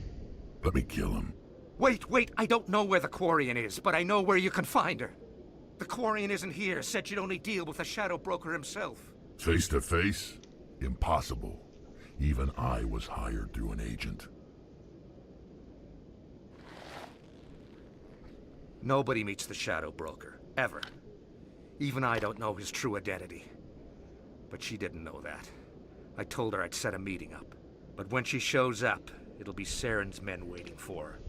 Let me kill him. Wait. I don't know where the Quarian is, but I know where you can find her. The Quarian isn't here. Said she'd only deal with the Shadow Broker himself. Face to face? Impossible. Even I was hired through an agent. Nobody meets the Shadow Broker. Ever. Even I don't know his true identity. But she didn't know that. I told her I'd set a meeting up. But when she shows up, it'll be Saren's men waiting for her.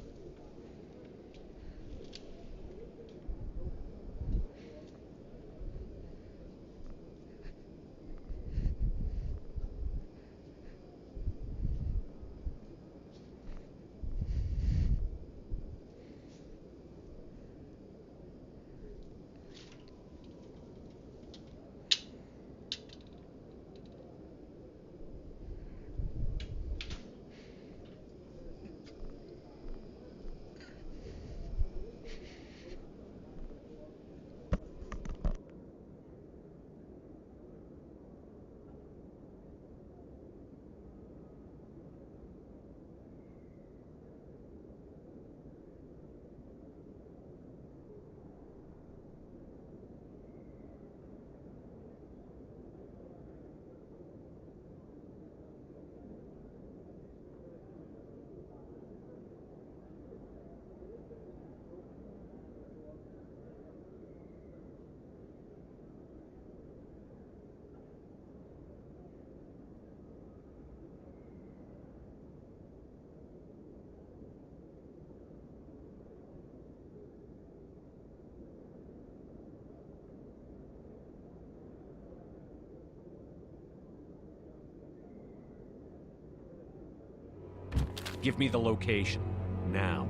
Give me the location. Now.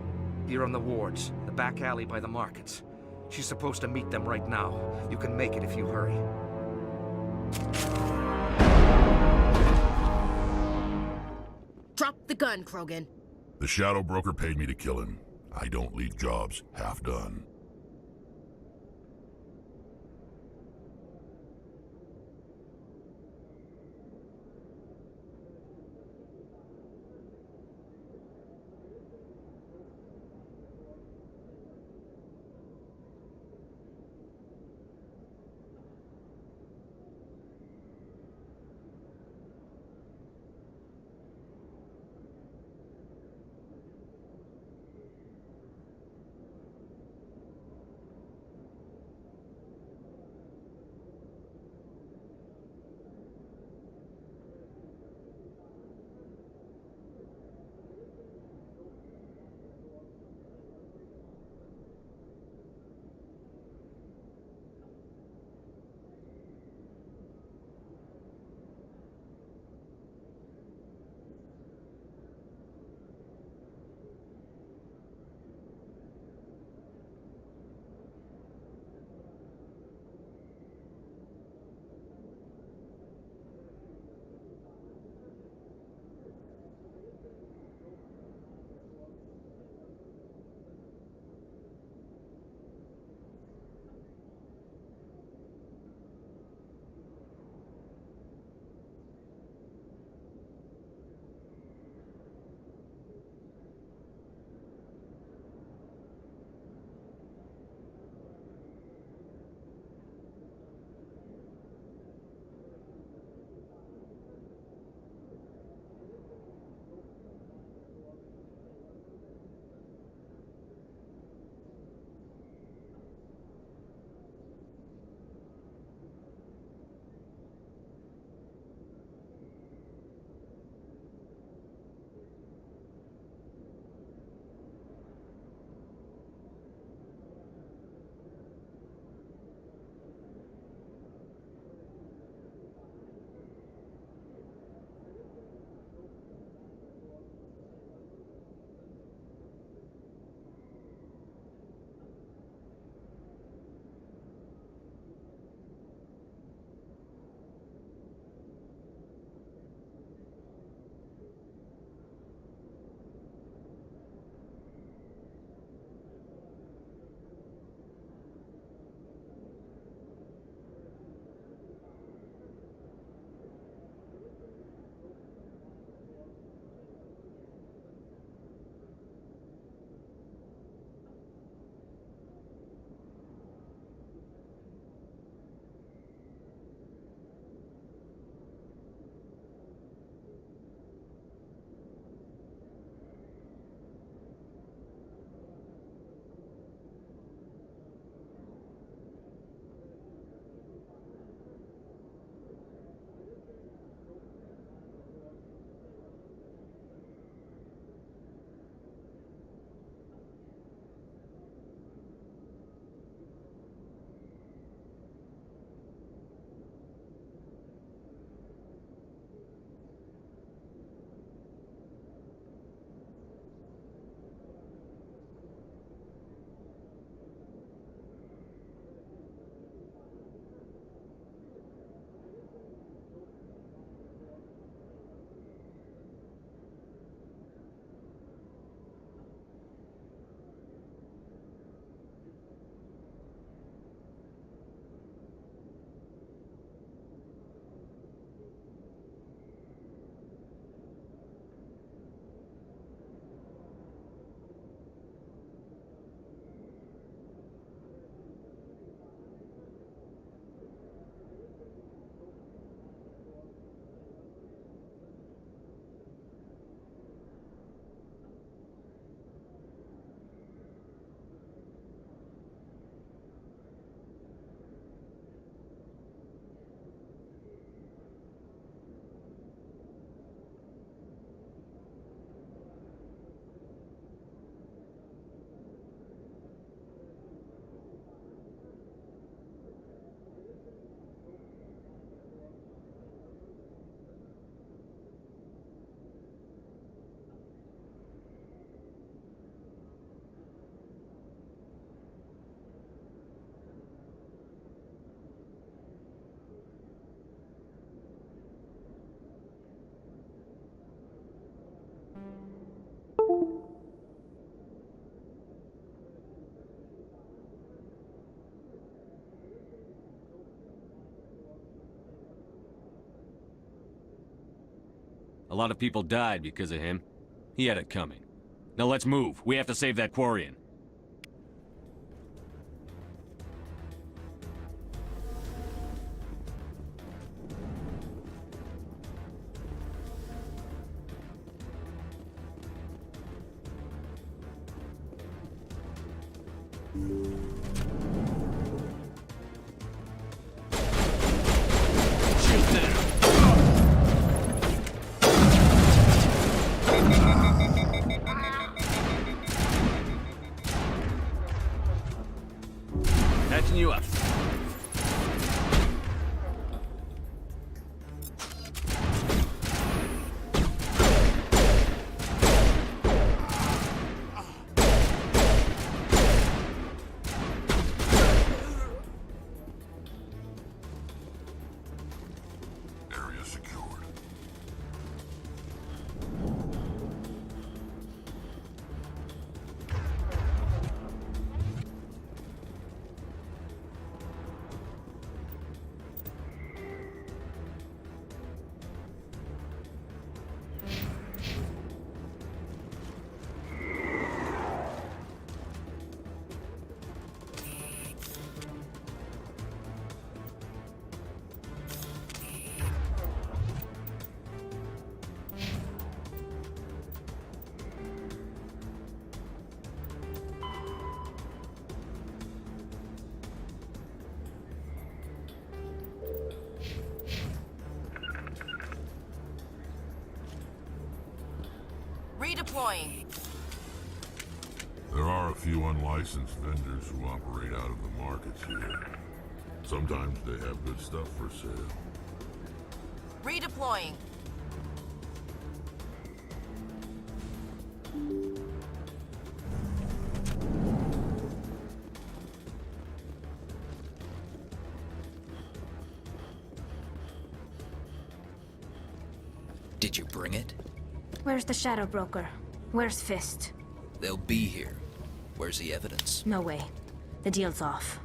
Here on the wards, the back alley by the markets. She's supposed to meet them right now. You can make it if you hurry. gun, Krogan. The Shadow Broker paid me to kill him. I don't leave jobs half done. A lot of people died because of him. He had it coming. Now let's move. We have to save that Quarian. Patching you up. Area secured. Redeploying. There are a few unlicensed vendors who operate out of the markets here. Sometimes they have good stuff for sale. Redeploying. Did you bring it? Where's the Shadow Broker? Where's Fist? They'll be here. Where's the evidence? No way. The deal's off.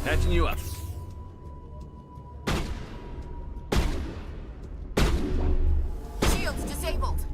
Patching you up. Shields disabled.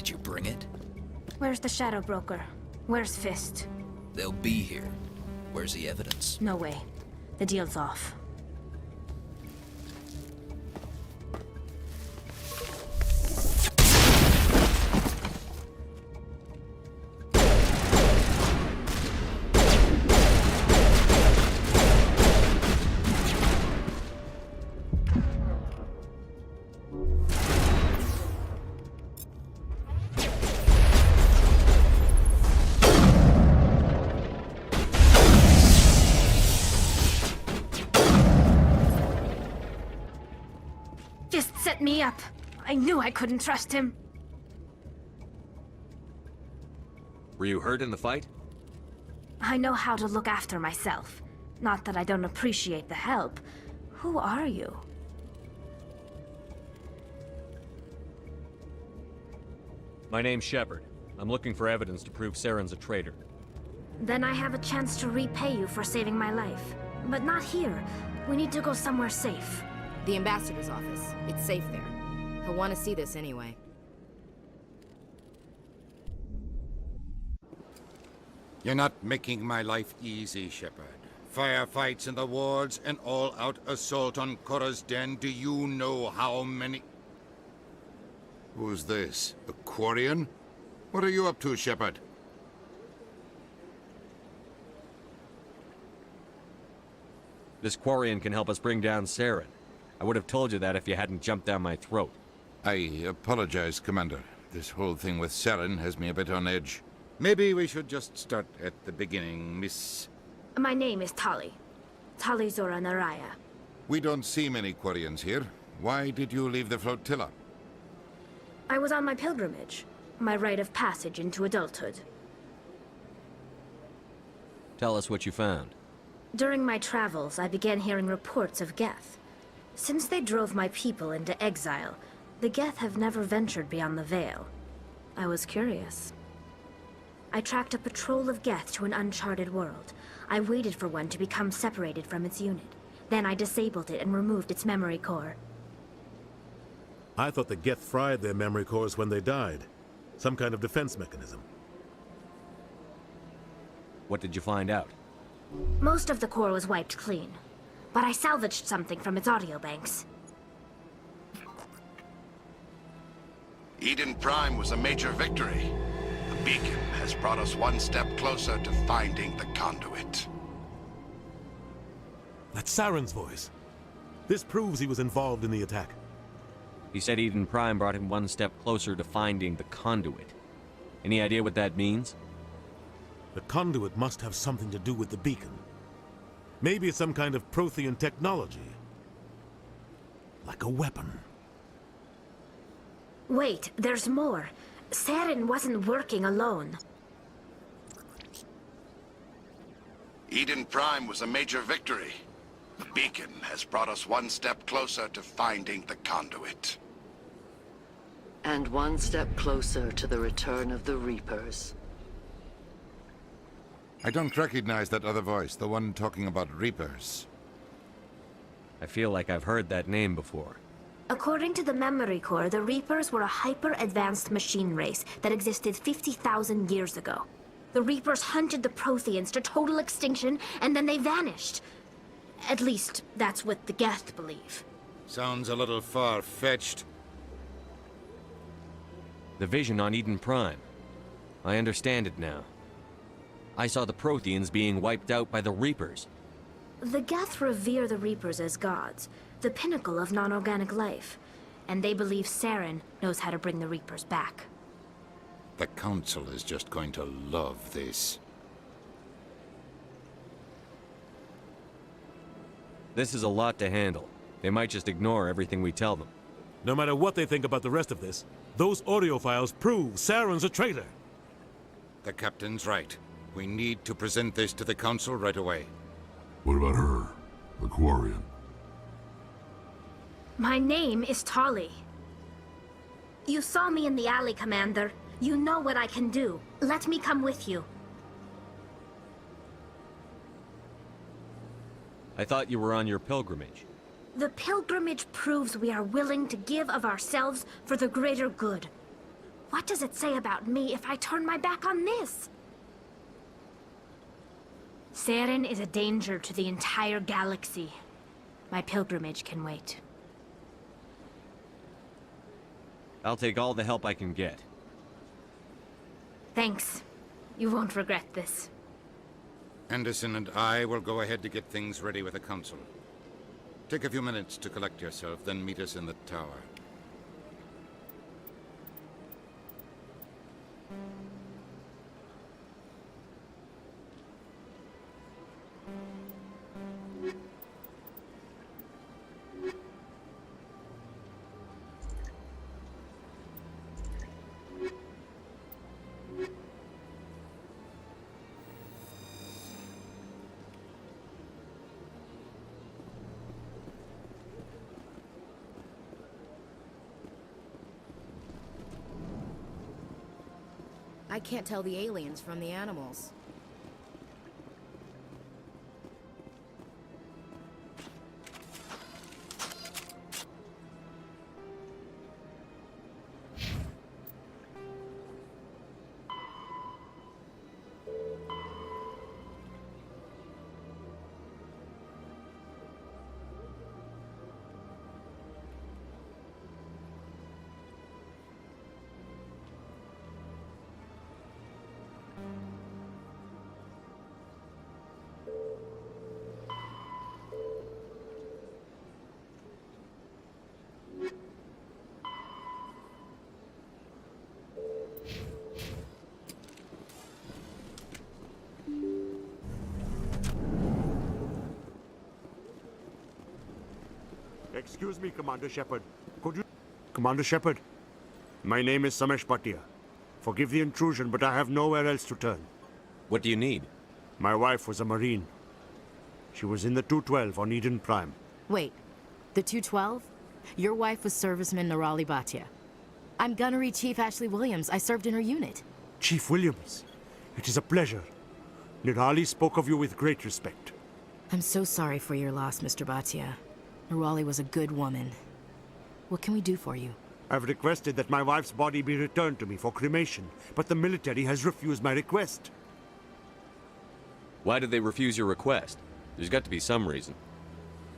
Did you bring it? Where's the Shadow Broker? Where's Fist? They'll be here. Where's the evidence? No way. The deal's off. Fist set me up. I knew I couldn't trust him. Were you hurt in the fight? I know how to look after myself. Not that I don't appreciate the help. Who are you? My name's Shepard. I'm looking for evidence to prove Saren's a traitor. Then I have a chance to repay you for saving my life. But not here. We need to go somewhere safe. The ambassador's office. It's safe there. He'll want to see this anyway. You're not making my life easy, Shepard. Firefights in the wards, an all-out assault on Korra's den. Do you know how many... Who's this? A Quarian? What are you up to, Shepard? This Quarian can help us bring down Saren. I would have told you that if you hadn't jumped down my throat. I apologize, Commander. This whole thing with Saren has me a bit on edge. Maybe we should just start at the beginning, Miss... My name is Tali. Tali Zora Naraya. We don't see many Quarians here. Why did you leave the flotilla? I was on my pilgrimage. My rite of passage into adulthood. Tell us what you found. During my travels, I began hearing reports of Geth. Since they drove my people into exile, the Geth have never ventured beyond the Veil. I was curious. I tracked a patrol of Geth to an uncharted world. I waited for one to become separated from its unit. Then I disabled it and removed its memory core. I thought the Geth fried their memory cores when they died. Some kind of defense mechanism. What did you find out? Most of the core was wiped clean, but I salvaged something from its audio banks. Eden Prime was a major victory. The beacon has brought us one step closer to finding the conduit. That's Saren's voice. This proves he was involved in the attack. He said Eden Prime brought him one step closer to finding the conduit. Any idea what that means? The conduit must have something to do with the beacon. Maybe it's some kind of Prothean technology. Like a weapon. Wait, there's more. Saren wasn't working alone. Eden Prime was a major victory. The beacon has brought us one step closer to finding the conduit. And one step closer to the return of the Reapers. I don't recognize that other voice, the one talking about Reapers. I feel like I've heard that name before. According to the memory core, the Reapers were a hyper-advanced machine race that existed 50,000 years ago. The Reapers hunted the Protheans to total extinction, and then they vanished. At least, that's what the Geth believe. Sounds a little far-fetched. The vision on Eden Prime. I understand it now. I saw the Protheans being wiped out by the Reapers. The Geth revere the Reapers as gods, the pinnacle of non-organic life. And they believe Saren knows how to bring the Reapers back. The Council is just going to love this. This is a lot to handle. They might just ignore everything we tell them. No matter what they think about the rest of this, those audio files prove Saren's a traitor. The Captain's right. We need to present this to the Council right away. What about her? The Quarian? My name is Tali. You saw me in the alley, Commander. You know what I can do. Let me come with you. I thought you were on your pilgrimage. The pilgrimage proves we are willing to give of ourselves for the greater good. What does it say about me if I turn my back on this? Saren is a danger to the entire galaxy. My pilgrimage can wait. I'll take all the help I can get. Thanks. You won't regret this. Anderson and I will go ahead to get things ready with the Council. Take a few minutes to collect yourself, then meet us in the tower. I can't tell the aliens from the animals. Excuse me, Commander Shepard. Could you... Commander Shepard, my name is Samesh Bhatia. Forgive the intrusion, but I have nowhere else to turn. What do you need? My wife was a Marine. She was in the 212 on Eden Prime. Wait, the 212? Your wife was serviceman Nirali Bhatia. I'm Gunnery Chief Ashley Williams. I served in her unit. Chief Williams, it is a pleasure. Nirali spoke of you with great respect. I'm so sorry for your loss, Mr. Bhatia. Nirali was a good woman. What can we do for you? I've requested that my wife's body be returned to me for cremation, but the military has refused my request. Why did they refuse your request? There's got to be some reason.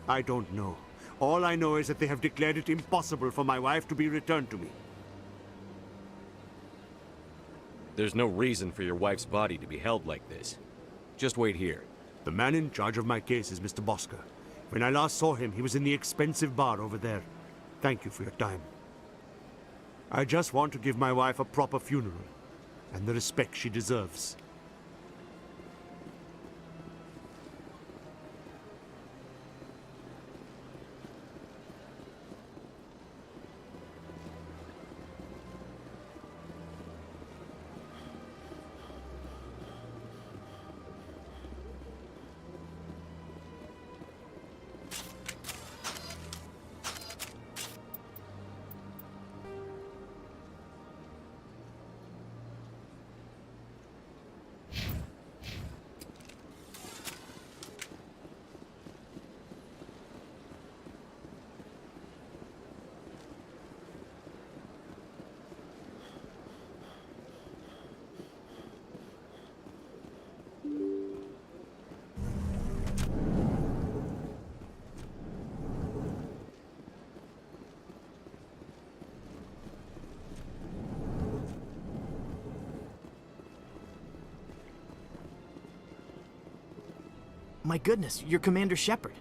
I don't know. All I know is that they have declared it impossible for my wife to be returned to me. There's no reason for your wife's body to be held like this. Just wait here. The man in charge of my case is Mr. Bosker. When I last saw him, he was in the expensive bar over there. Thank you for your time. I just want to give my wife a proper funeral, and the respect she deserves. My goodness, you're Commander Shepard.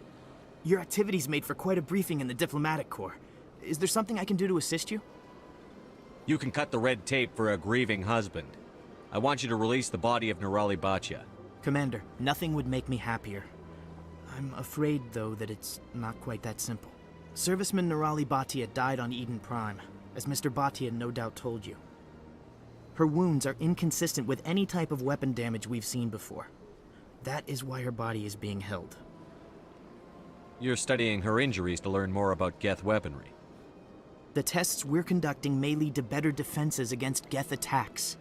Your activities made for quite a briefing in the Diplomatic Corps. Is there something I can do to assist you? You can cut the red tape for a grieving husband. I want you to release the body of Nirali Bhatia. Commander, nothing would make me happier. I'm afraid, though, that it's not quite that simple. Serviceman Nirali Bhatia died on Eden Prime, as Mr. Bhatia no doubt told you. Her wounds are inconsistent with any type of weapon damage we've seen before. That is why her body is being held. You're studying her injuries to learn more about Geth weaponry. The tests we're conducting may lead to better defenses against Geth attacks.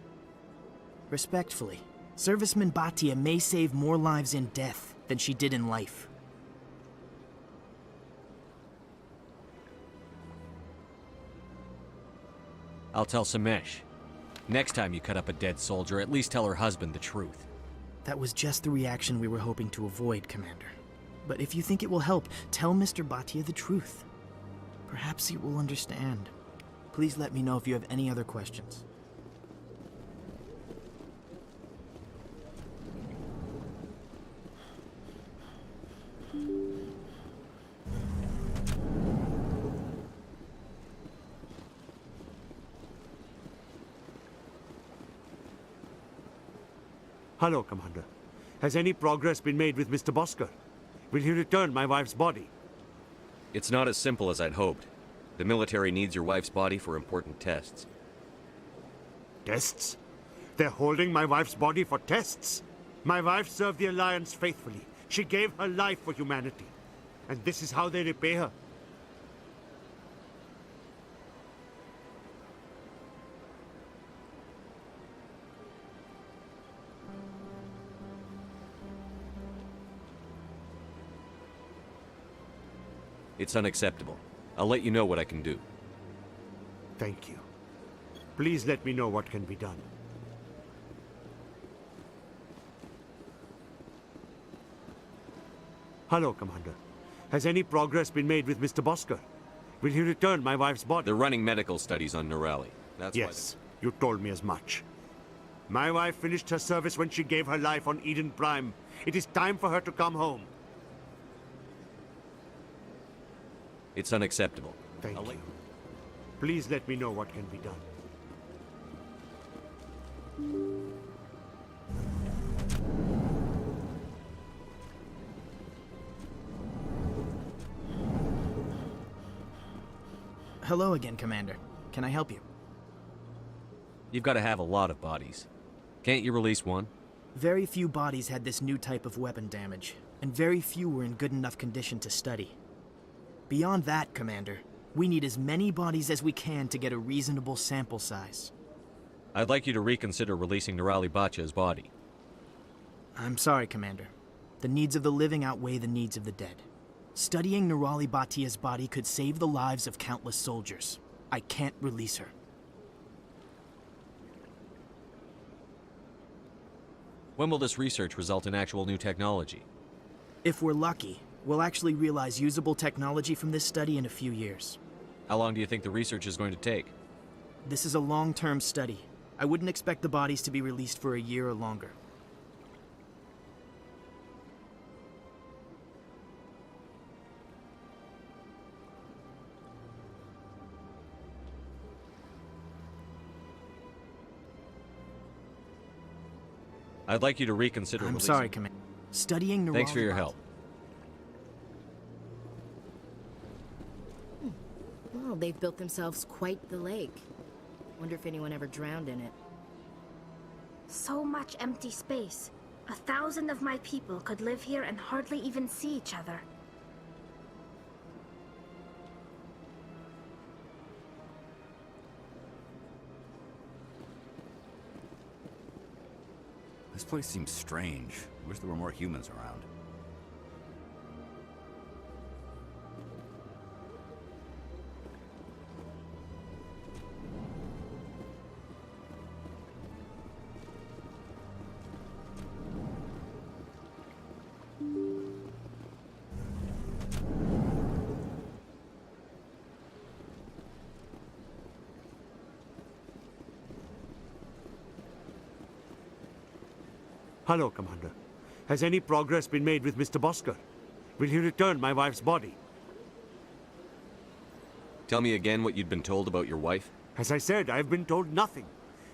Respectfully, Serviceman Bhatia may save more lives in death than she did in life. I'll tell Samesh. Next time you cut up a dead soldier, at least tell her husband the truth. That was just the reaction we were hoping to avoid, Commander. But if you think it will help, tell Mr. Bhatia the truth. Perhaps he will understand. Please let me know if you have any other questions. Hello, Commander. Has any progress been made with Mr. Bosker? Will he return my wife's body? It's not as simple as I'd hoped. The military needs your wife's body for important tests. Tests? They're holding my wife's body for tests? My wife served the Alliance faithfully. She gave her life for humanity. And this is how they repay her. It's unacceptable. I'll let you know what I can do. Thank you. Please let me know what can be done. Hello, Commander. Has any progress been made with Mr. Bosker? Will he return my wife's body? They're running medical studies on Nurali. That's yes, you told me as much. My wife finished her service when she gave her life on Eden Prime. It is time for her to come home. It's unacceptable. Thank you. Please let me know what can be done. Hello again, Commander. Can I help you? You've got to have a lot of bodies. Can't you release one? Very few bodies had this new type of weapon damage, and very few were in good enough condition to study. Beyond that, Commander, we need as many bodies as we can to get a reasonable sample size. I'd like you to reconsider releasing Nurali Bhatia's body. I'm sorry, Commander. The needs of the living outweigh the needs of the dead. Studying Nurali Bhatia's body could save the lives of countless soldiers. I can't release her. When will this research result in actual new technology? If we're lucky, we'll actually realize usable technology from this study in a few years. How long do you think the research is going to take? This is a long-term study. I wouldn't expect the bodies to be released for a year or longer. I'd like you to reconsider I'm releasing... sorry, Commander. Studying Nurali... Thanks for your help. Well, they've built themselves quite the lake. Wonder if anyone ever drowned in it. So much empty space. 1,000 of my people could live here and hardly even see each other. This place seems strange. I wish there were more humans around. Hello, Commander. Has any progress been made with Mr. Bosker? Will he return my wife's body? Tell me again what you'd been told about your wife? As I said, I've been told nothing.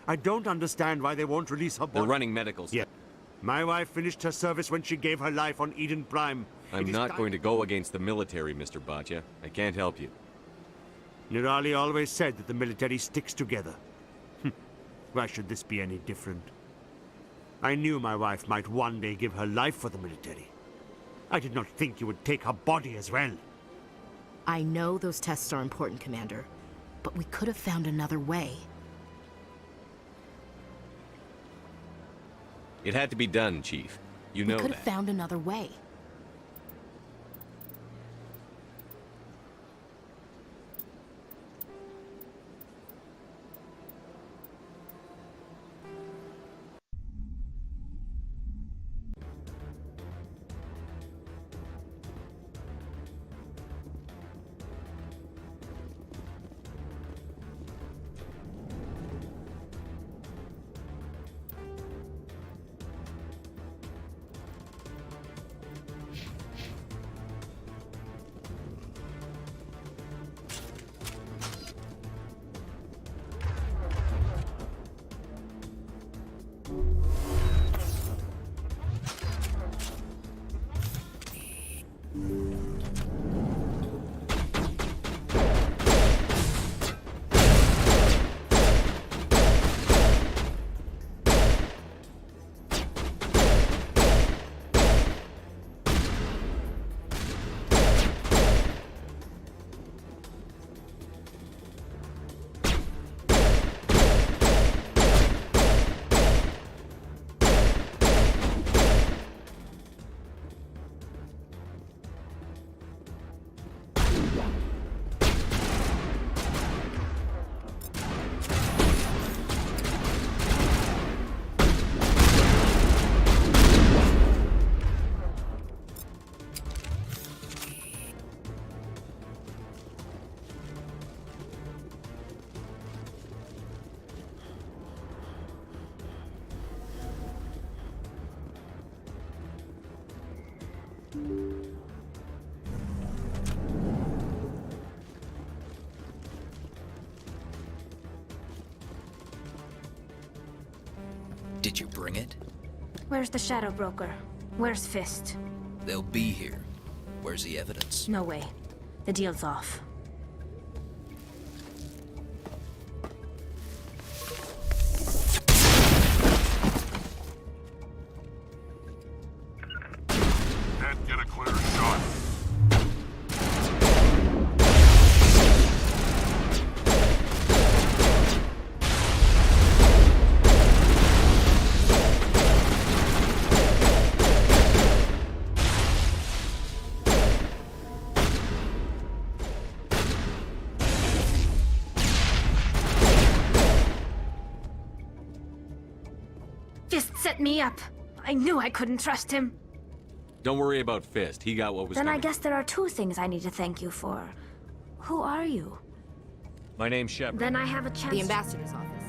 I don't understand why they won't release her body. They're running medical studies. Yeah. My wife finished her service when she gave her life on Eden Prime. I'm not going to go against the military, Mr. Bhatia. I can't help you. Nurali always said that the military sticks together. Why should this be any different? I knew my wife might one day give her life for the military. I did not think you would take her body as well. I know those tests are important, Commander, but we could have found another way. It had to be done, Chief. You know that. We could have found another way. Did you bring it? Where's the Shadow Broker? Where's Fist? They'll be here. Where's the evidence? No way. The deal's off. Can't get a clear shot. Fist set me up. I knew I couldn't trust him. Don't worry about Fist. He got what was Then I coming. guess there are two things I need to thank you for. Who are you? My name's Shepard. Then I have a chance. The ambassador's office.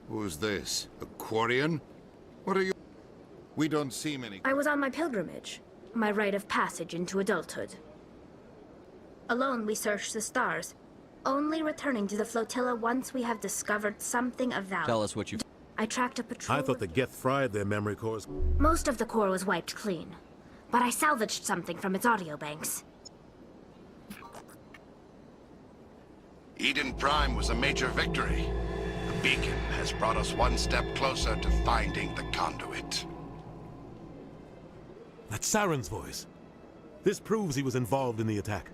Who's this? A Quarian? What are you? We don't see many. I was on my pilgrimage, my rite of passage into adulthood. Alone, we searched the stars, only returning to the flotilla once we have discovered something of value. Tell us what you... I tracked a patrol. I thought the Geth fried their memory cores. Most of the core was wiped clean, but I salvaged something from its audio banks. Eden Prime was a major victory. The beacon has brought us one step closer to finding the conduit. That's Saren's voice. This proves he was involved in the attack.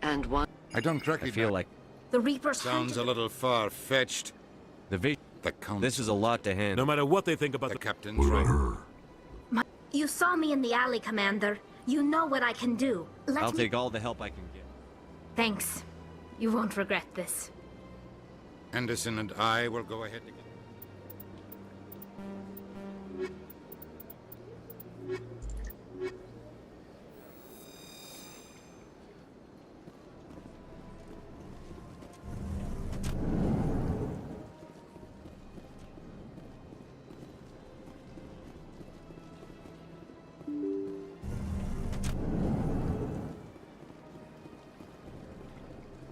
And one... I don't I recognize. feel like The Reapers Sounds a little far-fetched. the vi... The count. This is a lot to handle. No matter what they think about The the captain's What about right. her? You saw me in the alley, Commander. You know what I can do. I'll take all the help I can get. Thanks. You won't regret this. Anderson and I will go ahead together.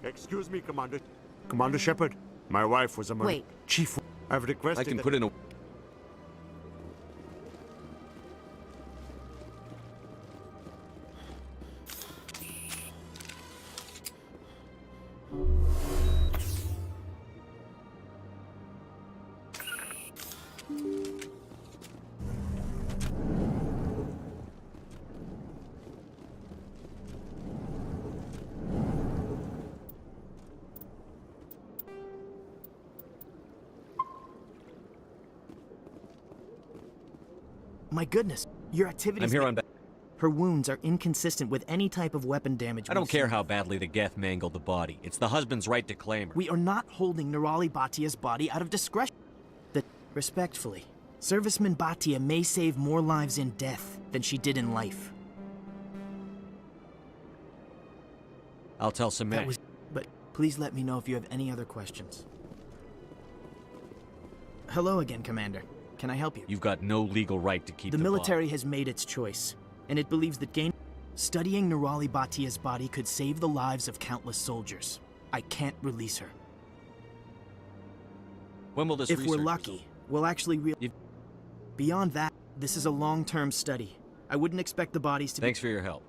Excuse me, Commander. Commander Shepard, my wife was among... Wait. Chief, I've requested I can that- put in a... My goodness, your activities. I'm here on... Her wounds are inconsistent with any type of weapon damage. I don't we've care seen. how badly the Geth mangled the body. It's the husband's right to claim her. We are not holding Nerali Batia's body out of discretion. Respectfully, Serviceman Batia may save more lives in death than she did in life. I'll tell Samesh. But please let me know if you have any other questions. Hello again, Commander. Can I help you? You've got no legal right to keep The the military has made its choice, and it believes that studying Nerali Batia's body could save the lives of countless soldiers. I can't release her. When will this If we're research lucky, we'll actually Beyond that, this is a long-term study. I wouldn't expect the bodies to Thanks for your help.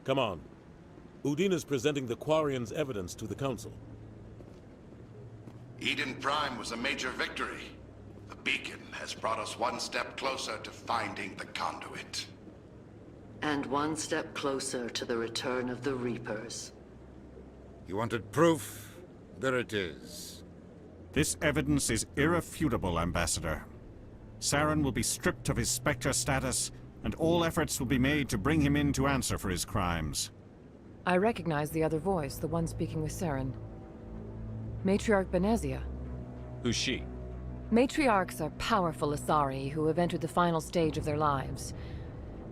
Come on. Udina's presenting the Quarians' evidence to the Council. Eden Prime was a major victory. The beacon has brought us one step closer to finding the conduit. And one step closer to the return of the Reapers. You wanted proof? There it is. This evidence is irrefutable, Ambassador. Saren will be stripped of his Spectre status, and all efforts will be made to bring him in to answer for his crimes. I recognize the other voice, the one speaking with Saren. Matriarch Benezia. Who's she? Matriarchs are powerful Asari who have entered the final stage of their lives.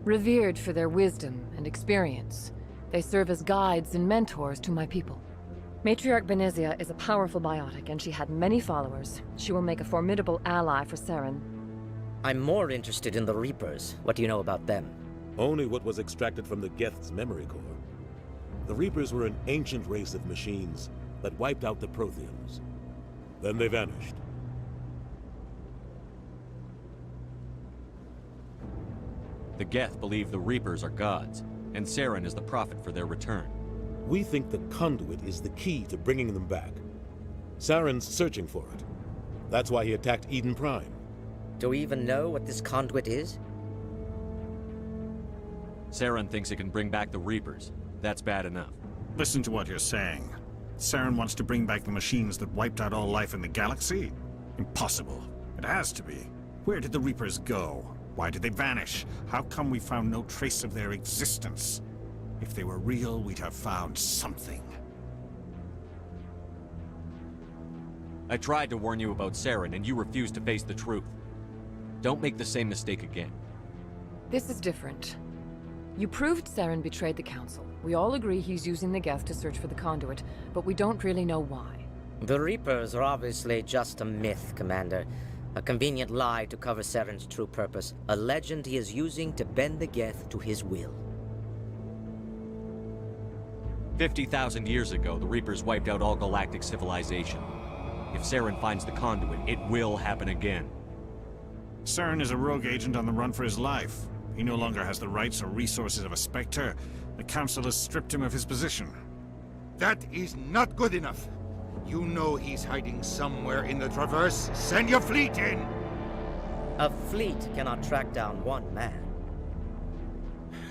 Revered for their wisdom and experience, they serve as guides and mentors to my people. Matriarch Benezia is a powerful biotic, and she had many followers. She will make a formidable ally for Saren. I'm more interested in the Reapers. What do you know about them? Only what was extracted from the Geth's memory core. The Reapers were an ancient race of machines that wiped out the Protheans. Then they vanished. The Geth believe the Reapers are gods, and Saren is the prophet for their return. We think the conduit is the key to bringing them back. Saren's searching for it. That's why he attacked Eden Prime. Do we even know what this conduit is? Saren thinks it can bring back the Reapers. That's bad enough. Listen to what you're saying. Saren wants to bring back the machines that wiped out all life in the galaxy? Impossible. It has to be. Where did the Reapers go? Why did they vanish? How come we found no trace of their existence? If they were real, we'd have found something. I tried to warn you about Saren, and you refused to face the truth. Don't make the same mistake again. This is different. You proved Saren betrayed the Council. We all agree he's using the Geth to search for the conduit, but we don't really know why. The Reapers are obviously just a myth, Commander. A convenient lie to cover Saren's true purpose. A legend he is using to bend the Geth to his will. 50,000 years ago, the Reapers wiped out all galactic civilization. If Saren finds the conduit, it will happen again. Saren is a rogue agent on the run for his life. He no longer has the rights or resources of a Spectre. The Council has stripped him of his position. That is not good enough. You know he's hiding somewhere in the Traverse. Send your fleet in! A fleet cannot track down one man.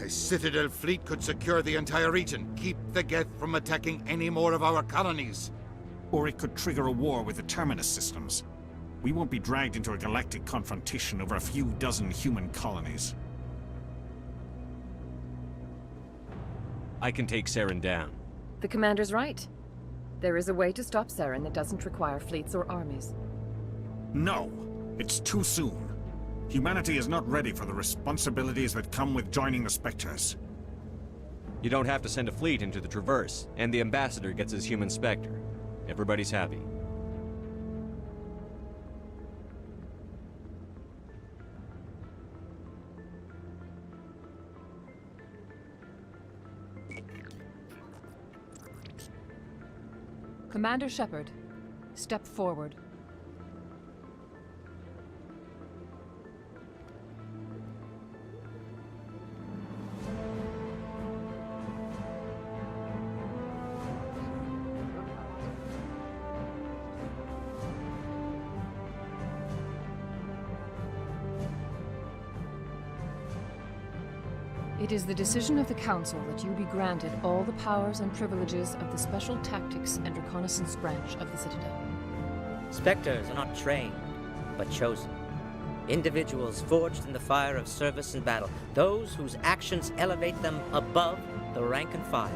A Citadel fleet could secure the entire region, keep the Geth from attacking any more of our colonies. Or it could trigger a war with the Terminus systems. We won't be dragged into a galactic confrontation over a few dozen human colonies. I can take Saren down. The Commander's right. There is a way to stop Saren that doesn't require fleets or armies. No! It's too soon. Humanity is not ready for the responsibilities that come with joining the Spectres. You don't have to send a fleet into the Traverse, and the Ambassador gets his human Spectre. Everybody's happy. Commander Shepard, step forward. It is the decision of the Council that you be granted all the powers and privileges of the Special Tactics and Reconnaissance branch of the Citadel. Spectres are not trained, but chosen. Individuals forged in the fire of service and battle. Those whose actions elevate them above the rank and file.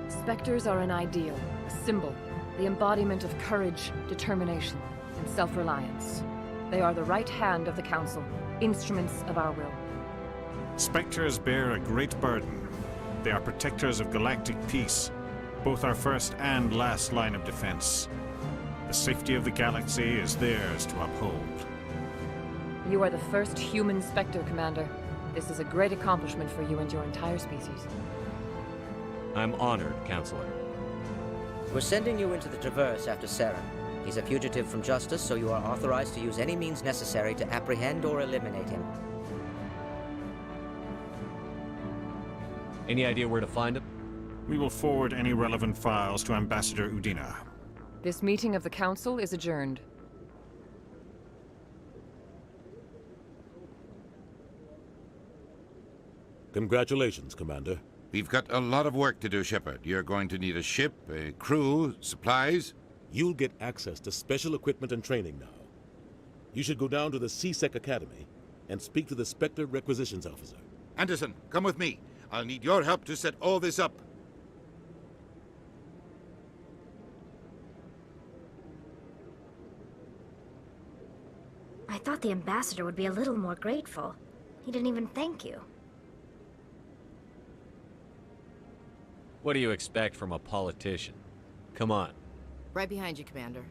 Spectres are an ideal, a symbol, the embodiment of courage, determination, and self-reliance. They are the right hand of the Council, instruments of our will. Spectres bear a great burden. They are protectors of galactic peace, both our first and last line of defense. The safety of the galaxy is theirs to uphold. You are the first human Spectre, Commander. This is a great accomplishment for you and your entire species. I'm honored, Counselor. We're sending you into the Traverse after Saren. He's a fugitive from justice, so you are authorized to use any means necessary to apprehend or eliminate him. Any idea where to find him? We will forward any relevant files to Ambassador Udina. This meeting of the Council is adjourned. Congratulations, Commander. We've got a lot of work to do, Shepard. You're going to need a ship, a crew, supplies. You'll get access to special equipment and training now. You should go down to the CSEC Academy and speak to the Spectre Requisitions Officer. Anderson, come with me. I'll need your help to set all this up. I thought the ambassador would be a little more grateful. He didn't even thank you. What do you expect from a politician? Come on. Right behind you, Commander.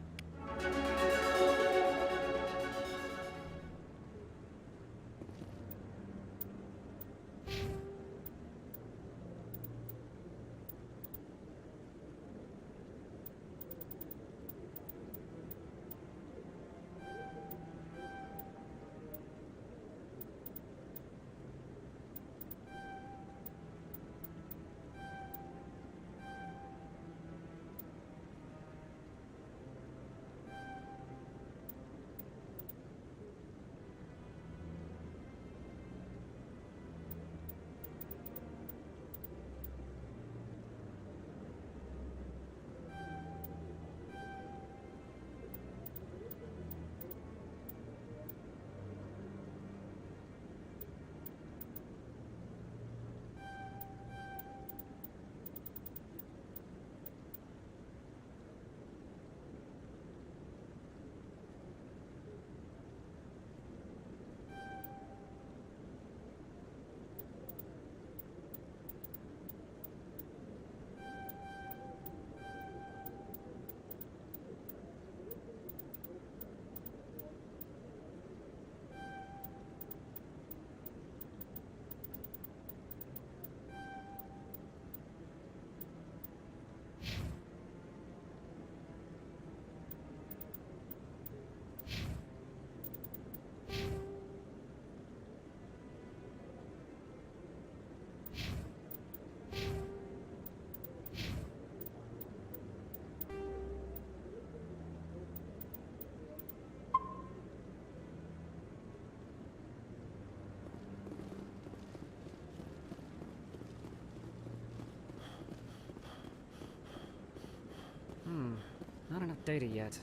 Not enough data yet.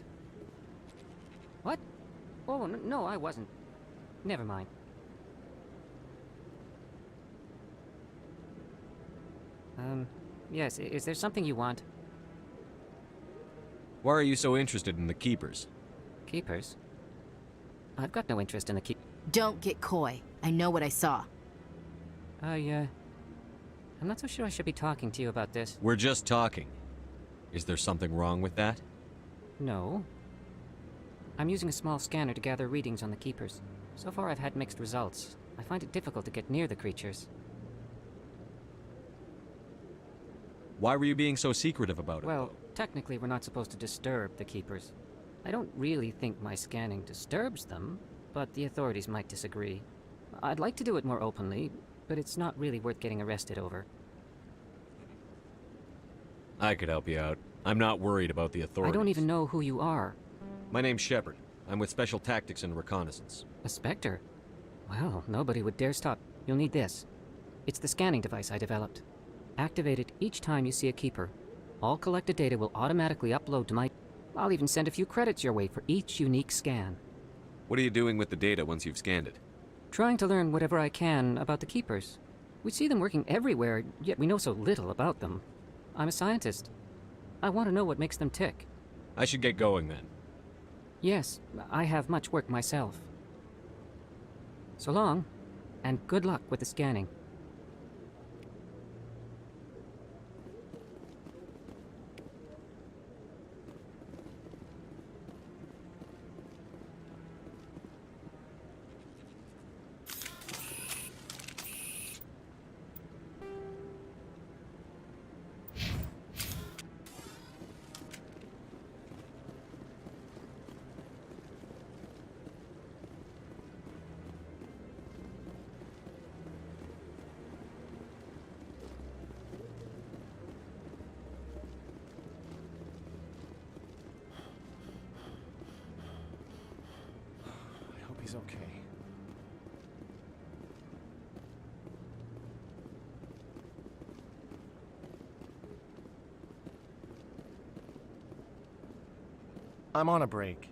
What? Oh, no, I wasn't. Never mind. Yes, is there something you want? Why are you so interested in the Keepers? Keepers? I've got no interest in the Don't get coy. I know what I saw. I'm not so sure I should be talking to you about this. We're just talking. Is there something wrong with that? No. I'm using a small scanner to gather readings on the Keepers. So far I've had mixed results. I find it difficult to get near the creatures. Why were you being so secretive about it? Well, technically we're not supposed to disturb the Keepers. I don't really think my scanning disturbs them, but the authorities might disagree. I'd like to do it more openly, but it's not really worth getting arrested over. I could help you out. I'm not worried about the authorities. I don't even know who you are. My name's Shepard. I'm with Special Tactics and Reconnaissance. A Spectre? Well, nobody would dare stop. You'll need this. It's the scanning device I developed. Activate it each time you see a Keeper. All collected data will automatically upload to my... I'll even send a few credits your way for each unique scan. What are you doing with the data once you've scanned it? Trying to learn whatever I can about the Keepers. We see them working everywhere, yet we know so little about them. I'm a scientist. I want to know what makes them tick. I should get going then. Yes, I have much work myself. So long, and good luck with the scanning. he's okay. I'm on a break.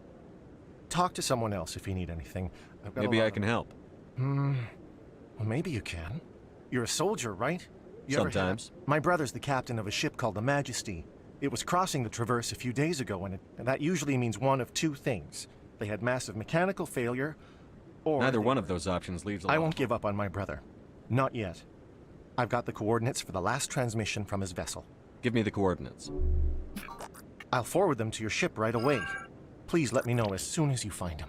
Talk to someone else if you need anything. I've got Maybe I can help. Well, maybe you can. You're a soldier, right? You ever hear- Sometimes. My brother's the captain of a ship called the Majesty. It was crossing the Traverse a few days ago, and that usually means one of two things. They had massive mechanical failure, or... Neither one of those options leaves a lot. I won't give up on my brother. Not yet. I've got the coordinates for the last transmission from his vessel. Give me the coordinates. I'll forward them to your ship right away. Please let me know as soon as you find him.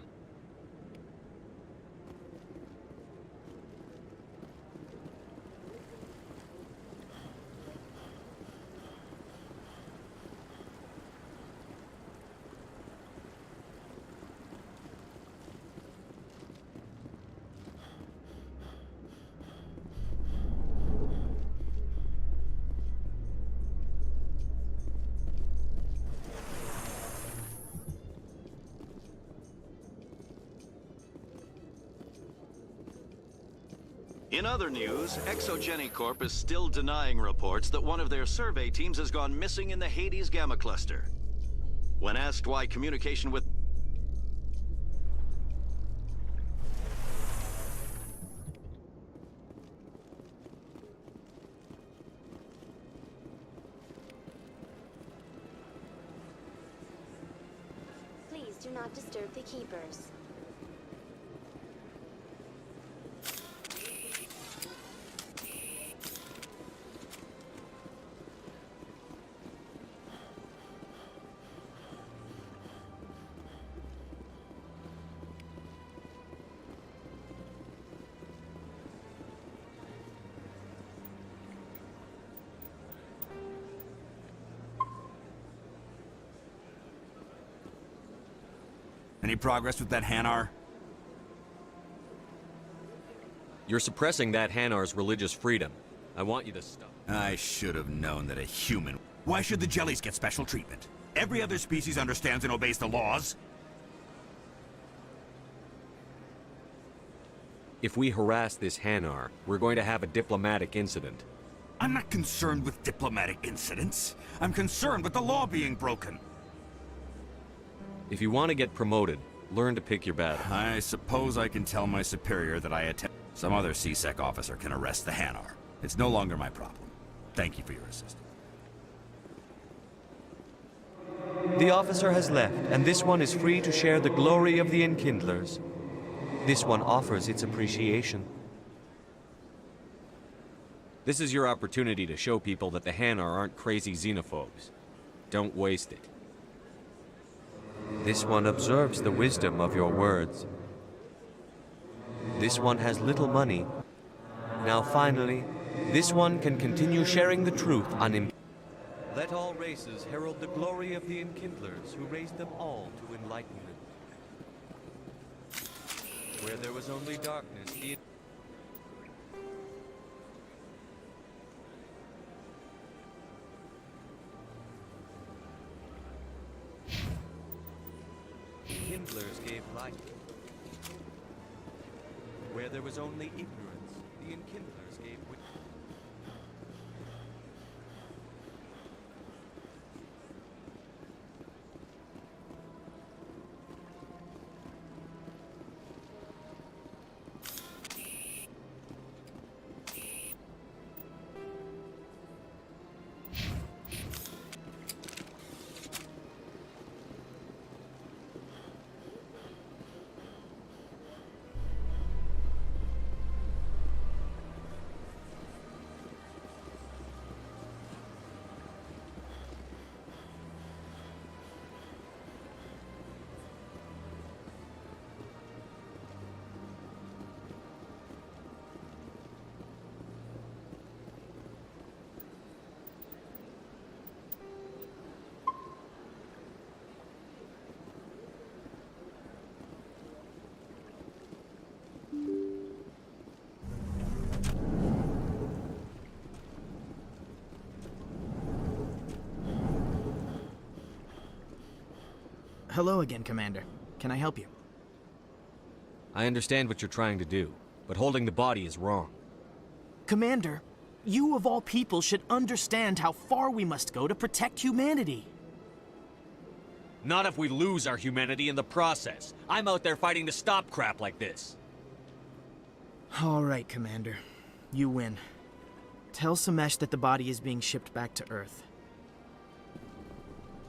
In other news, Exogeny Corp is still denying reports that one of their survey teams has gone missing in the Hades Gamma Cluster. When asked why communication with... Please do not disturb the keepers. Any progress with that Hanar? You're suppressing that Hanar's religious freedom. I want you to stop. I should have known that a human... Why should the jellies get special treatment? Every other species understands and obeys the laws. If we harass this Hanar, we're going to have a diplomatic incident. I'm not concerned with diplomatic incidents. I'm concerned with the law being broken. If you want to get promoted, learn to pick your battle. I suppose I can tell my superior that I attend. Some other CSEC officer can arrest the Hanar. It's no longer my problem. Thank you for your assistance. The officer has left, and this one is free to share the glory of the Enkindlers. This one offers its appreciation. This is your opportunity to show people that the Hanar aren't crazy xenophobes. Don't waste it. This one observes the wisdom of your words. This one has little money. Now finally, this one can continue sharing the truth on Let all races herald the glory of the Enkindlers who raised them all to enlightenment. Where there was only darkness, the Enkindlers gave light. Where there was only ignorance, the Enkindlers gave wit. Hello again, Commander. Can I help you? I understand what you're trying to do, but holding the body is wrong. Commander, you of all people should understand how far we must go to protect humanity. Not if we lose our humanity in the process. I'm out there fighting to stop crap like this. All right, Commander. You win. Tell Samesh that the body is being shipped back to Earth.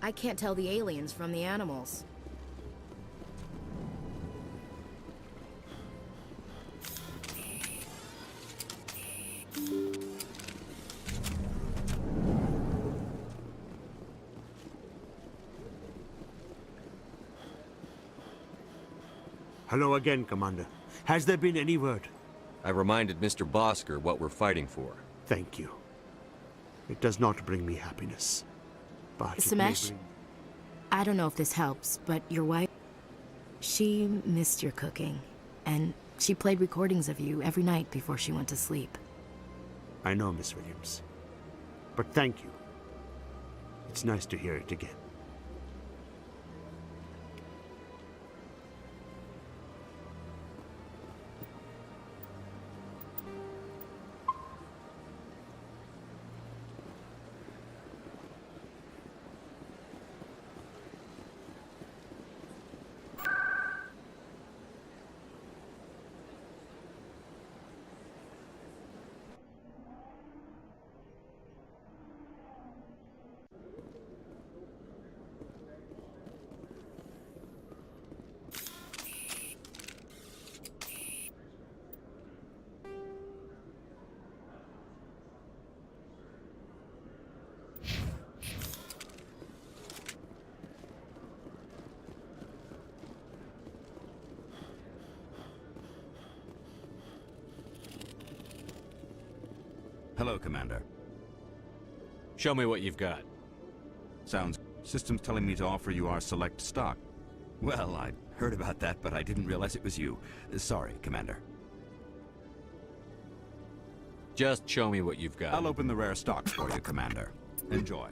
I can't tell the aliens from the animals. Hello again, Commander. Has there been any word? I reminded Mr. Bosker what we're fighting for. Thank you. It does not bring me happiness, but it may Samesh, bring... I don't know if this helps, but your wife, she missed your cooking, and she played recordings of you every night before she went to sleep. I know, Miss Williams. But thank you. It's nice to hear it again. Hello, Commander. Show me what you've got. Sounds... System's telling me to offer you our select stock. Well, I'd heard about that, but I didn't realize it was you. Sorry, Commander. Just show me what you've got. I'll open the rare stocks for you, Commander. Enjoy.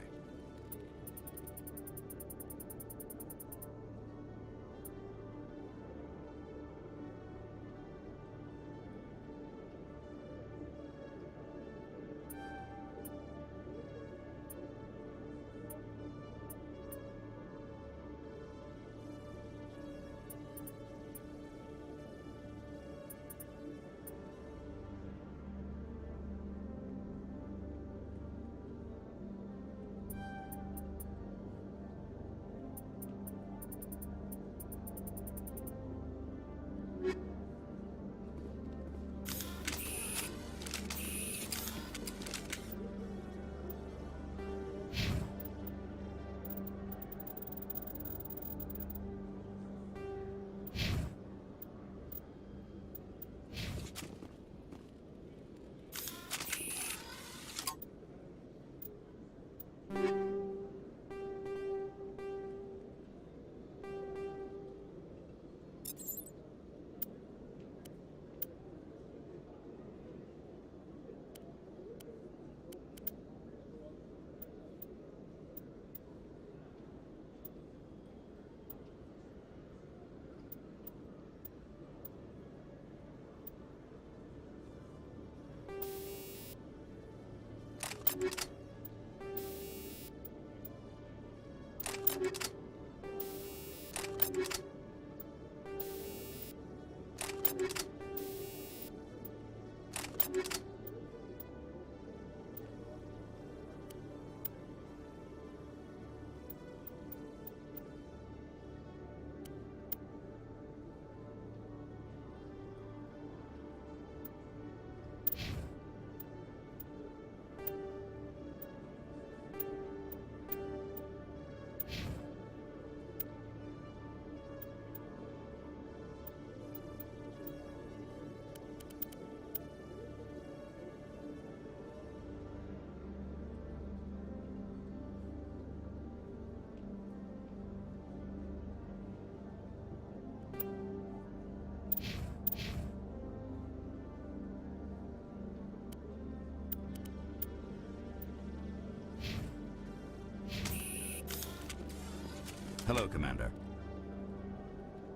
Hello, Commander.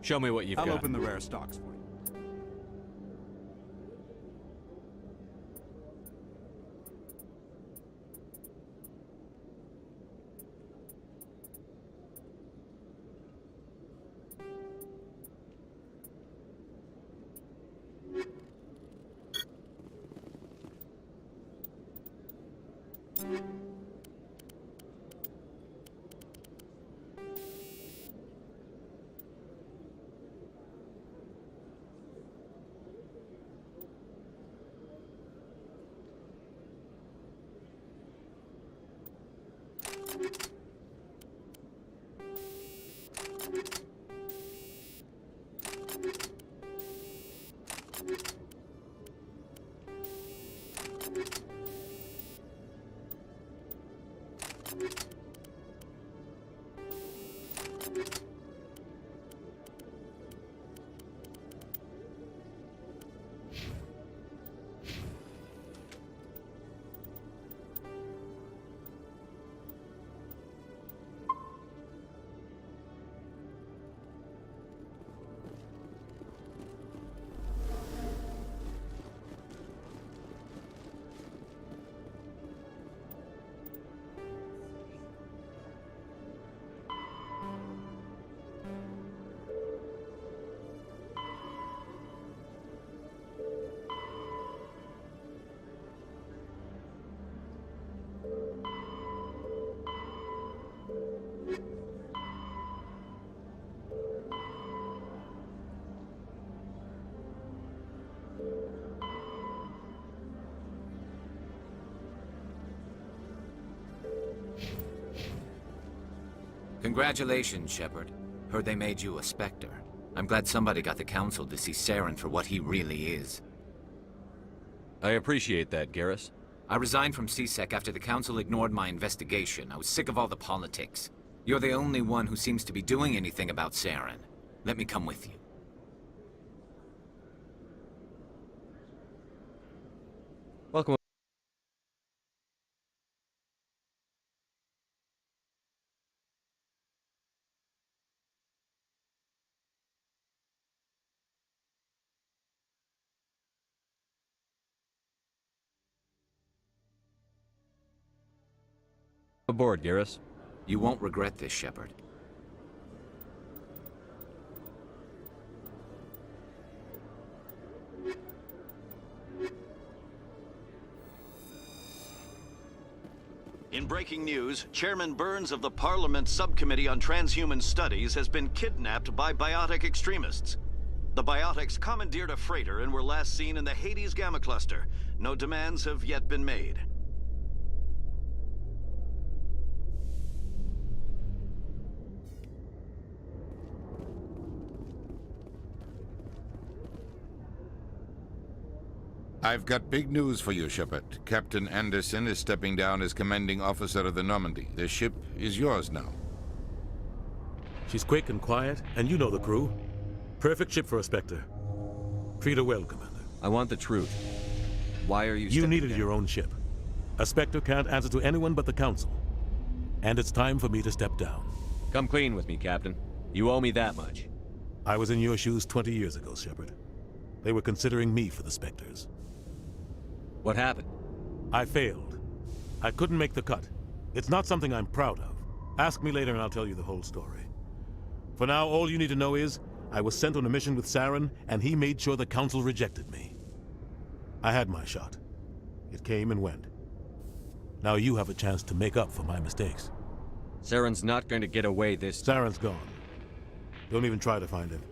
Show me what you've got. I'll open the rare stocks for you. Congratulations, Shepard. Heard they made you a Spectre. I'm glad somebody got the Council to see Saren for what he really is. I appreciate that, Garrus. I resigned from CSEC after the Council ignored my investigation. I was sick of all the politics. You're the only one who seems to be doing anything about Saren. Let me come with you. Welcome. Aboard, Garrus. You won't regret this, Shepard. In breaking news, Chairman Burns of the Parliament Subcommittee on Transhuman Studies has been kidnapped by biotic extremists. The biotics commandeered a freighter and were last seen in the Hades Gamma Cluster. No demands have yet been made. I've got big news for you, Shepard. Captain Anderson is stepping down as commanding officer of the Normandy. The ship is yours now. She's quick and quiet, and you know the crew. Perfect ship for a Spectre. Treat her well, Commander. I want the truth. Why are you You needed down? your own ship. A Spectre can't answer to anyone but the Council. And it's time for me to step down. Come clean with me, Captain. You owe me that much. I was in your shoes 20 years ago, Shepard. They were considering me for the Spectres. What happened? I failed. I couldn't make the cut. It's not something I'm proud of. Ask me later and I'll tell you the whole story. For now, all you need to know is, I was sent on a mission with Saren, and he made sure the Council rejected me. I had my shot. It came and went. Now you have a chance to make up for my mistakes. Saren's not going to get away this... Saren's gone. Don't even try to find him.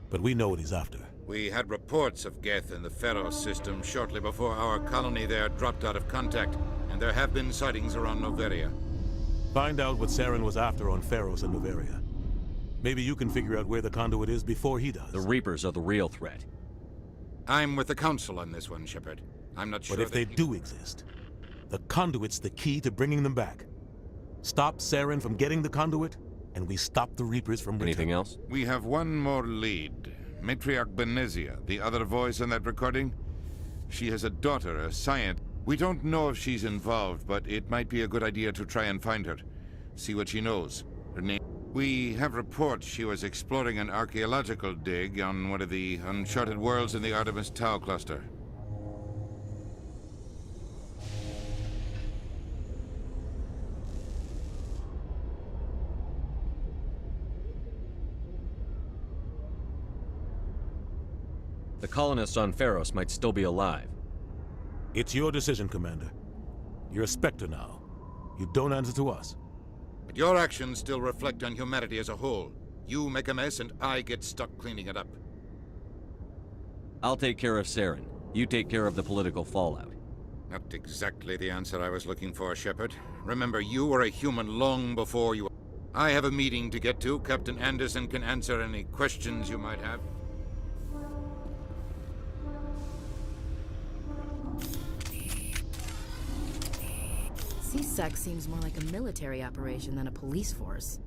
But we know what he's after. We had reports of Geth in the Pharos system shortly before our colony there dropped out of contact, and there have been sightings around Noveria. Find out what Saren was after on Pharos and Noveria. Maybe you can figure out where the conduit is before he does. The Reapers are the real threat. I'm with the Council on this one, Shepard. I'm not sure But if they do exist, the conduit's the key to bringing them back. Stop Saren from getting the conduit, and we stop the Reapers from returning. Anything else? We have one more lead. Matriarch Benezia, the other voice on that recording. She has a daughter, a scientist. We don't know if she's involved, but it might be a good idea to try and find her. See what she knows. Her name... We have reports she was exploring an archaeological dig on one of the uncharted worlds in the Artemis Tau cluster. The colonists on Pharos might still be alive. It's your decision, Commander. You're a Spectre now. You don't answer to us. But your actions still reflect on humanity as a whole. You make a mess and I get stuck cleaning it up. I'll take care of Saren. You take care of the political fallout. Not exactly the answer I was looking for, Shepard. Remember, you were a human long before you... I have a meeting to get to. Captain Anderson can answer any questions you might have. CSEC seems more like a military operation than a police force.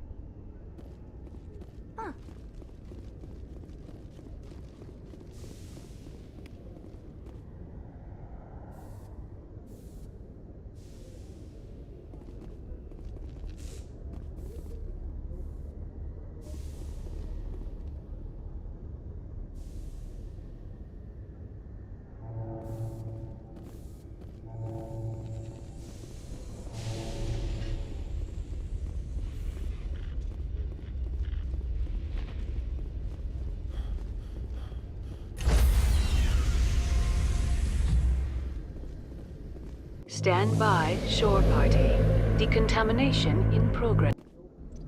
Stand by, shore party. Decontamination in progress.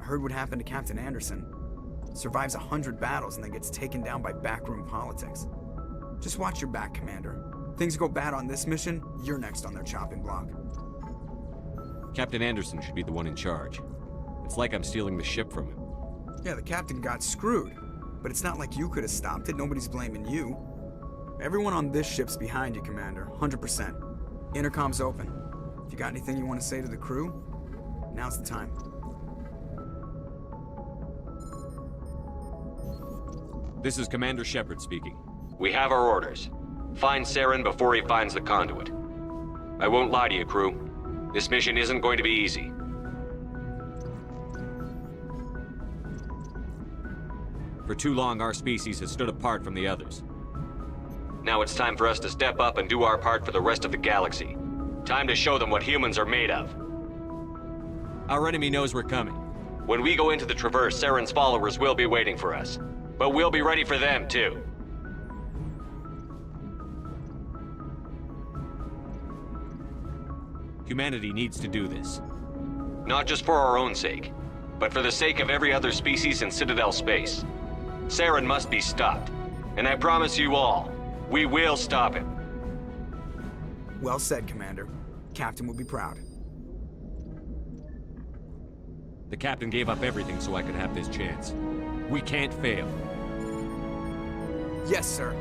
I heard what happened to Captain Anderson. Survives 100 battles and then gets taken down by backroom politics. Just watch your back, Commander. Things go bad on this mission, you're next on their chopping block. Captain Anderson should be the one in charge. It's like I'm stealing the ship from him. Yeah, the captain got screwed. But it's not like you could have stopped it. Nobody's blaming you. Everyone on this ship's behind you, Commander. 100%. Intercom's open. If you got anything you want to say to the crew, now's the time. This is Commander Shepard speaking. We have our orders. Find Saren before he finds the conduit. I won't lie to you, crew. This mission isn't going to be easy. For too long, our species has stood apart from the others. Now it's time for us to step up and do our part for the rest of the galaxy. Time to show them what humans are made of. Our enemy knows we're coming. When we go into the Traverse, Saren's followers will be waiting for us. But we'll be ready for them, too. Humanity needs to do this. Not just for our own sake, but for the sake of every other species in Citadel space. Saren must be stopped. And I promise you all, we will stop him. Well said, Commander. Captain will be proud. The captain gave up everything so I could have this chance. We can't fail. Yes, sir.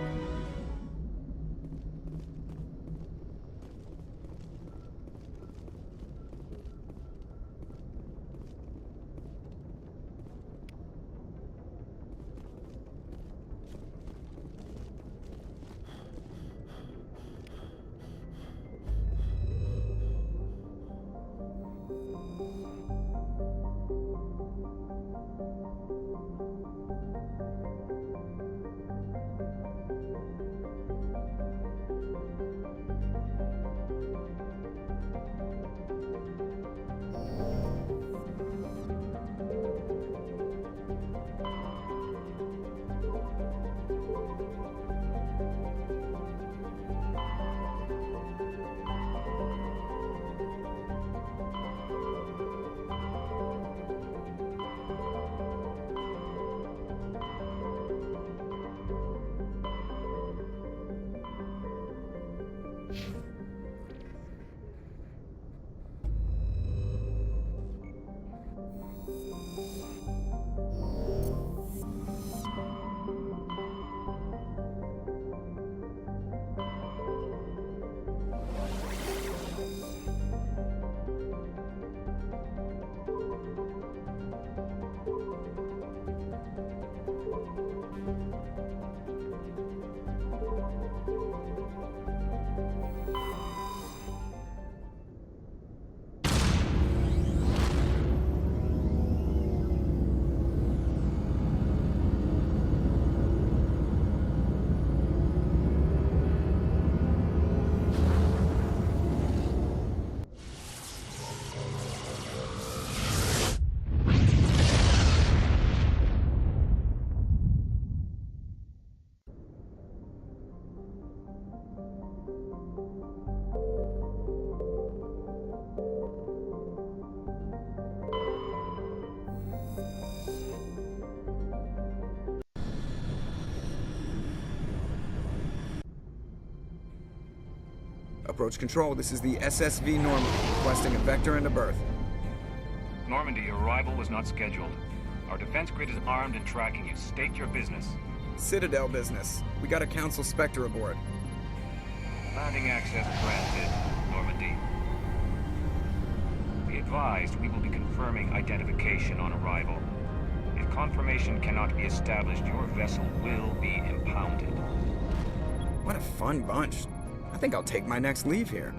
Approach control, this is the SSV Normandy, requesting a vector and a berth. Normandy, your arrival was not scheduled. Our defense grid is armed and tracking you. State your business. Citadel business. We got a Council Spectre aboard. Landing access granted, Normandy. Be advised, we will be confirming identification on arrival. If confirmation cannot be established, your vessel will be impounded. What a fun bunch. I think I'll take my next leave here.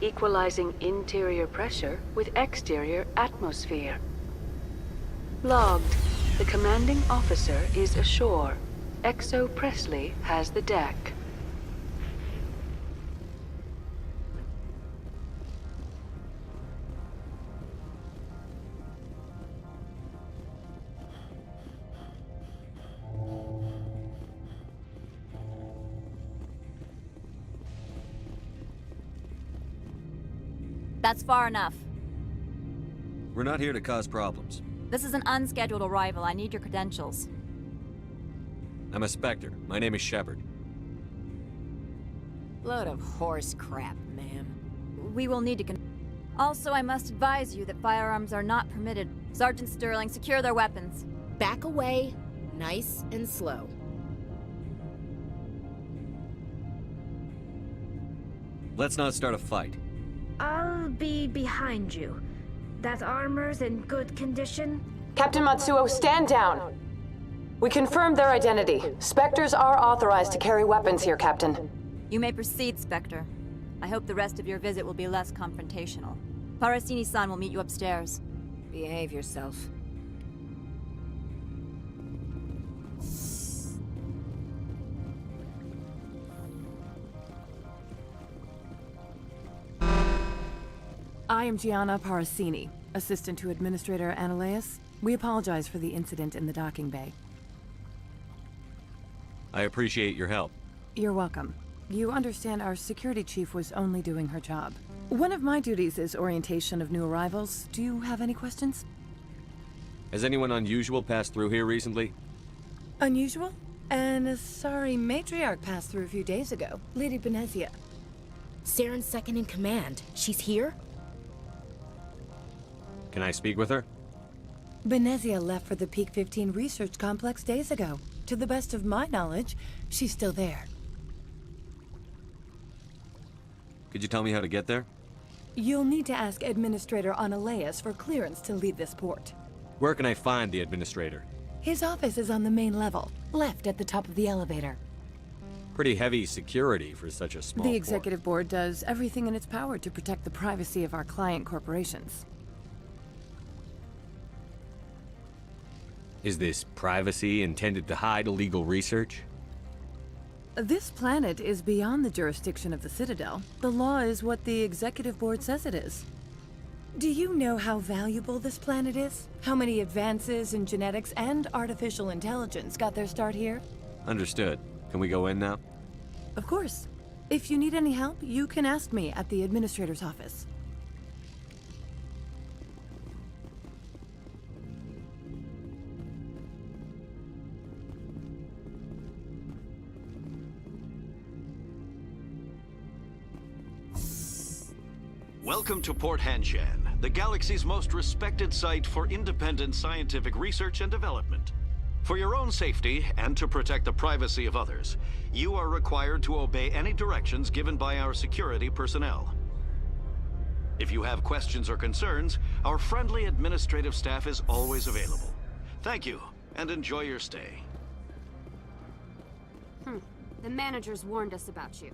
equalizing interior pressure with exterior atmosphere. Logged. The commanding officer is ashore. Exo Presley has the deck. That's far enough. We're not here to cause problems. This is an unscheduled arrival. I need your credentials. I'm a Spectre. My name is Shepard. Load of horse crap, ma'am. We will need to Also, I must advise you that firearms are not permitted. Sergeant Sterling, secure their weapons. Back away, nice and slow. Let's not start a fight. I'll be behind you. That armor's in good condition? Captain Matsuo, stand down! We confirmed their identity. Spectres are authorized to carry weapons here, Captain. You may proceed, Spectre. I hope the rest of your visit will be less confrontational. Parasini-san will meet you upstairs. Behave yourself. I am Gianna Parasini, assistant to Administrator Ananias. We apologize for the incident in the docking bay. I appreciate your help. You're welcome. You understand our security chief was only doing her job. One of my duties is orientation of new arrivals. Do you have any questions? Has anyone unusual passed through here recently? Unusual? And a sorry matriarch passed through a few days ago. Lady Benezia. Saren's second in command. She's here? Can I speak with her? Benezia left for the Peak 15 research complex days ago. To the best of my knowledge, she's still there. Could you tell me how to get there? You'll need to ask Administrator Ananias for clearance to leave this port. Where can I find the administrator? His office is on the main level, left at the top of the elevator. Pretty heavy security for such a small The port. Executive Board does everything in its power to protect the privacy of our client corporations. Is this privacy intended to hide illegal research? This planet is beyond the jurisdiction of the Citadel. The law is what the Executive Board says it is. Do you know how valuable this planet is? How many advances in genetics and artificial intelligence got their start here? Understood. Can we go in now? Of course. If you need any help, you can ask me at the Administrator's office. Welcome to Port Hanshan, the galaxy's most respected site for independent scientific research and development. For your own safety and to protect the privacy of others, you are required to obey any directions given by our security personnel. If you have questions or concerns, our friendly administrative staff is always available. Thank you, and enjoy your stay. The managers warned us about you.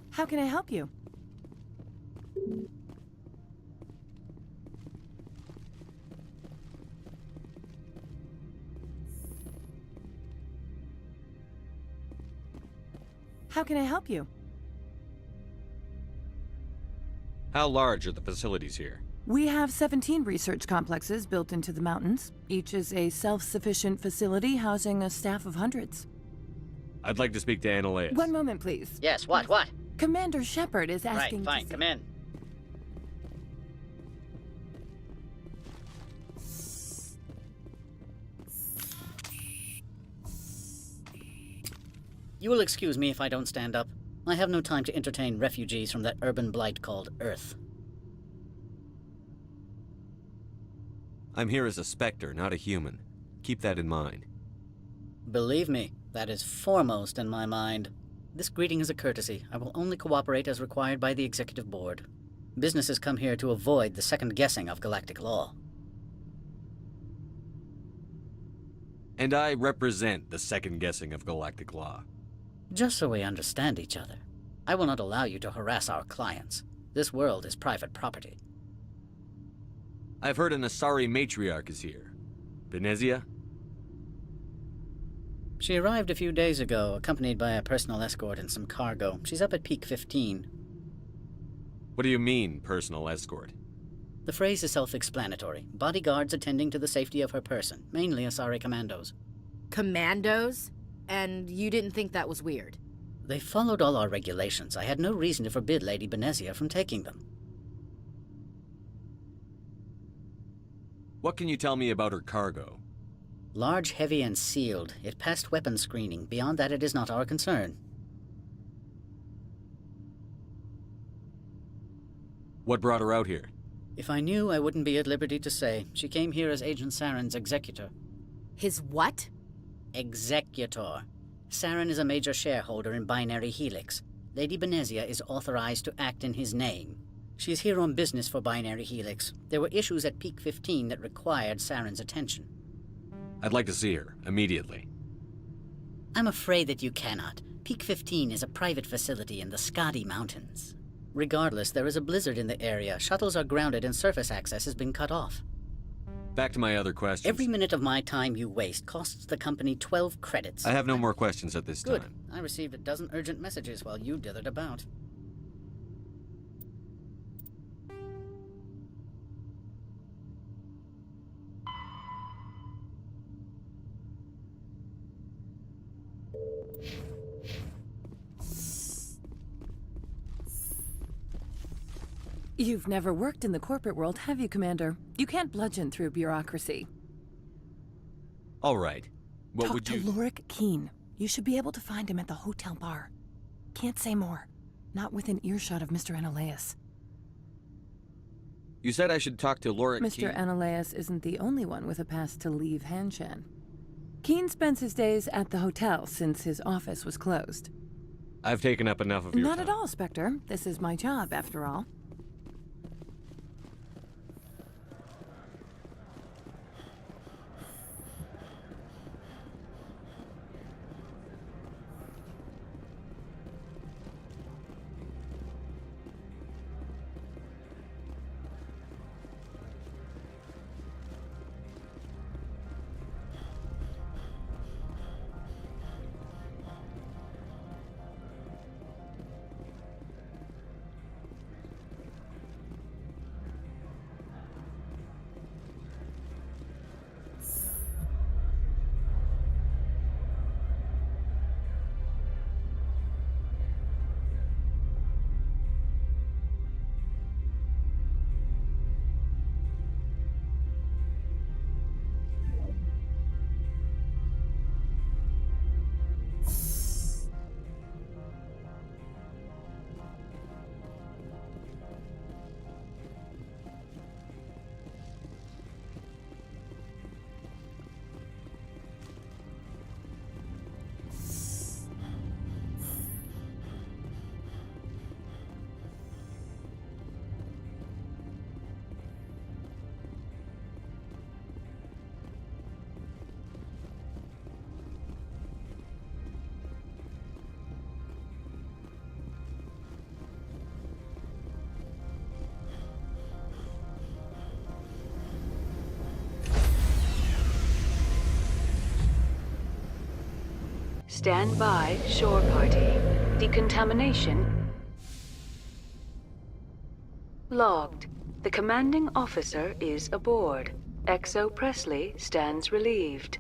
How can I help you? How can I help you? How large are the facilities here? We have 17 research complexes built into the mountains. Each is a self-sufficient facility housing a staff of hundreds. I'd like to speak to Ananias. One moment, please. Yes, what? Commander Shepard is asking... Right, fine, come in. You will excuse me if I don't stand up. I have no time to entertain refugees from that urban blight called Earth. I'm here as a Spectre, not a human. Keep that in mind. Believe me, that is foremost in my mind. This greeting is a courtesy. I will only cooperate as required by the Executive Board. Businesses come here to avoid the second guessing of galactic law. And I represent the second guessing of galactic law. Just so we understand each other, I will not allow you to harass our clients. This world is private property. I've heard an Asari matriarch is here. Benezia? She arrived a few days ago, accompanied by a personal escort and some cargo. She's up at Peak 15. What do you mean, personal escort? The phrase is self-explanatory. Bodyguards attending to the safety of her person, mainly Asari commandos. Commandos? And you didn't think that was weird? They followed all our regulations. I had no reason to forbid Lady Benezia from taking them. What can you tell me about her cargo? Large, heavy, and sealed. It passed weapons screening. Beyond that, it is not our concern. What brought her out here? If I knew, I wouldn't be at liberty to say. She came here as Agent Saren's executor. His what? Executor. Saren is a major shareholder in Binary Helix. Lady Benezia is authorized to act in his name. She is here on business for Binary Helix. There were issues at Peak 15 that required Saren's attention. I'd like to see her, immediately. I'm afraid that you cannot. Peak 15 is a private facility in the Skadi Mountains. Regardless, there is a blizzard in the area. Shuttles are grounded and surface access has been cut off. Back to my other questions. Every minute of my time you waste costs the company 12 credits. I have no more questions at this Good. time. I received a dozen urgent messages while you dithered about. You've never worked in the corporate world, have you, Commander? You can't bludgeon through bureaucracy. All right. What Talk would to you... Lorik Keen. You should be able to find him at the hotel bar. Can't say more. Not within earshot of Mr. Analaeus. You said I should talk to Lorik Mr. Analaeus isn't the only one with a pass to leave Hanshan. Keen spends his days at the hotel since his office was closed. I've taken up enough of your Not time. at all, Spectre. This is my job, after all. Stand by, shore party. Decontamination logged. The commanding officer is aboard. XO Presley stands relieved.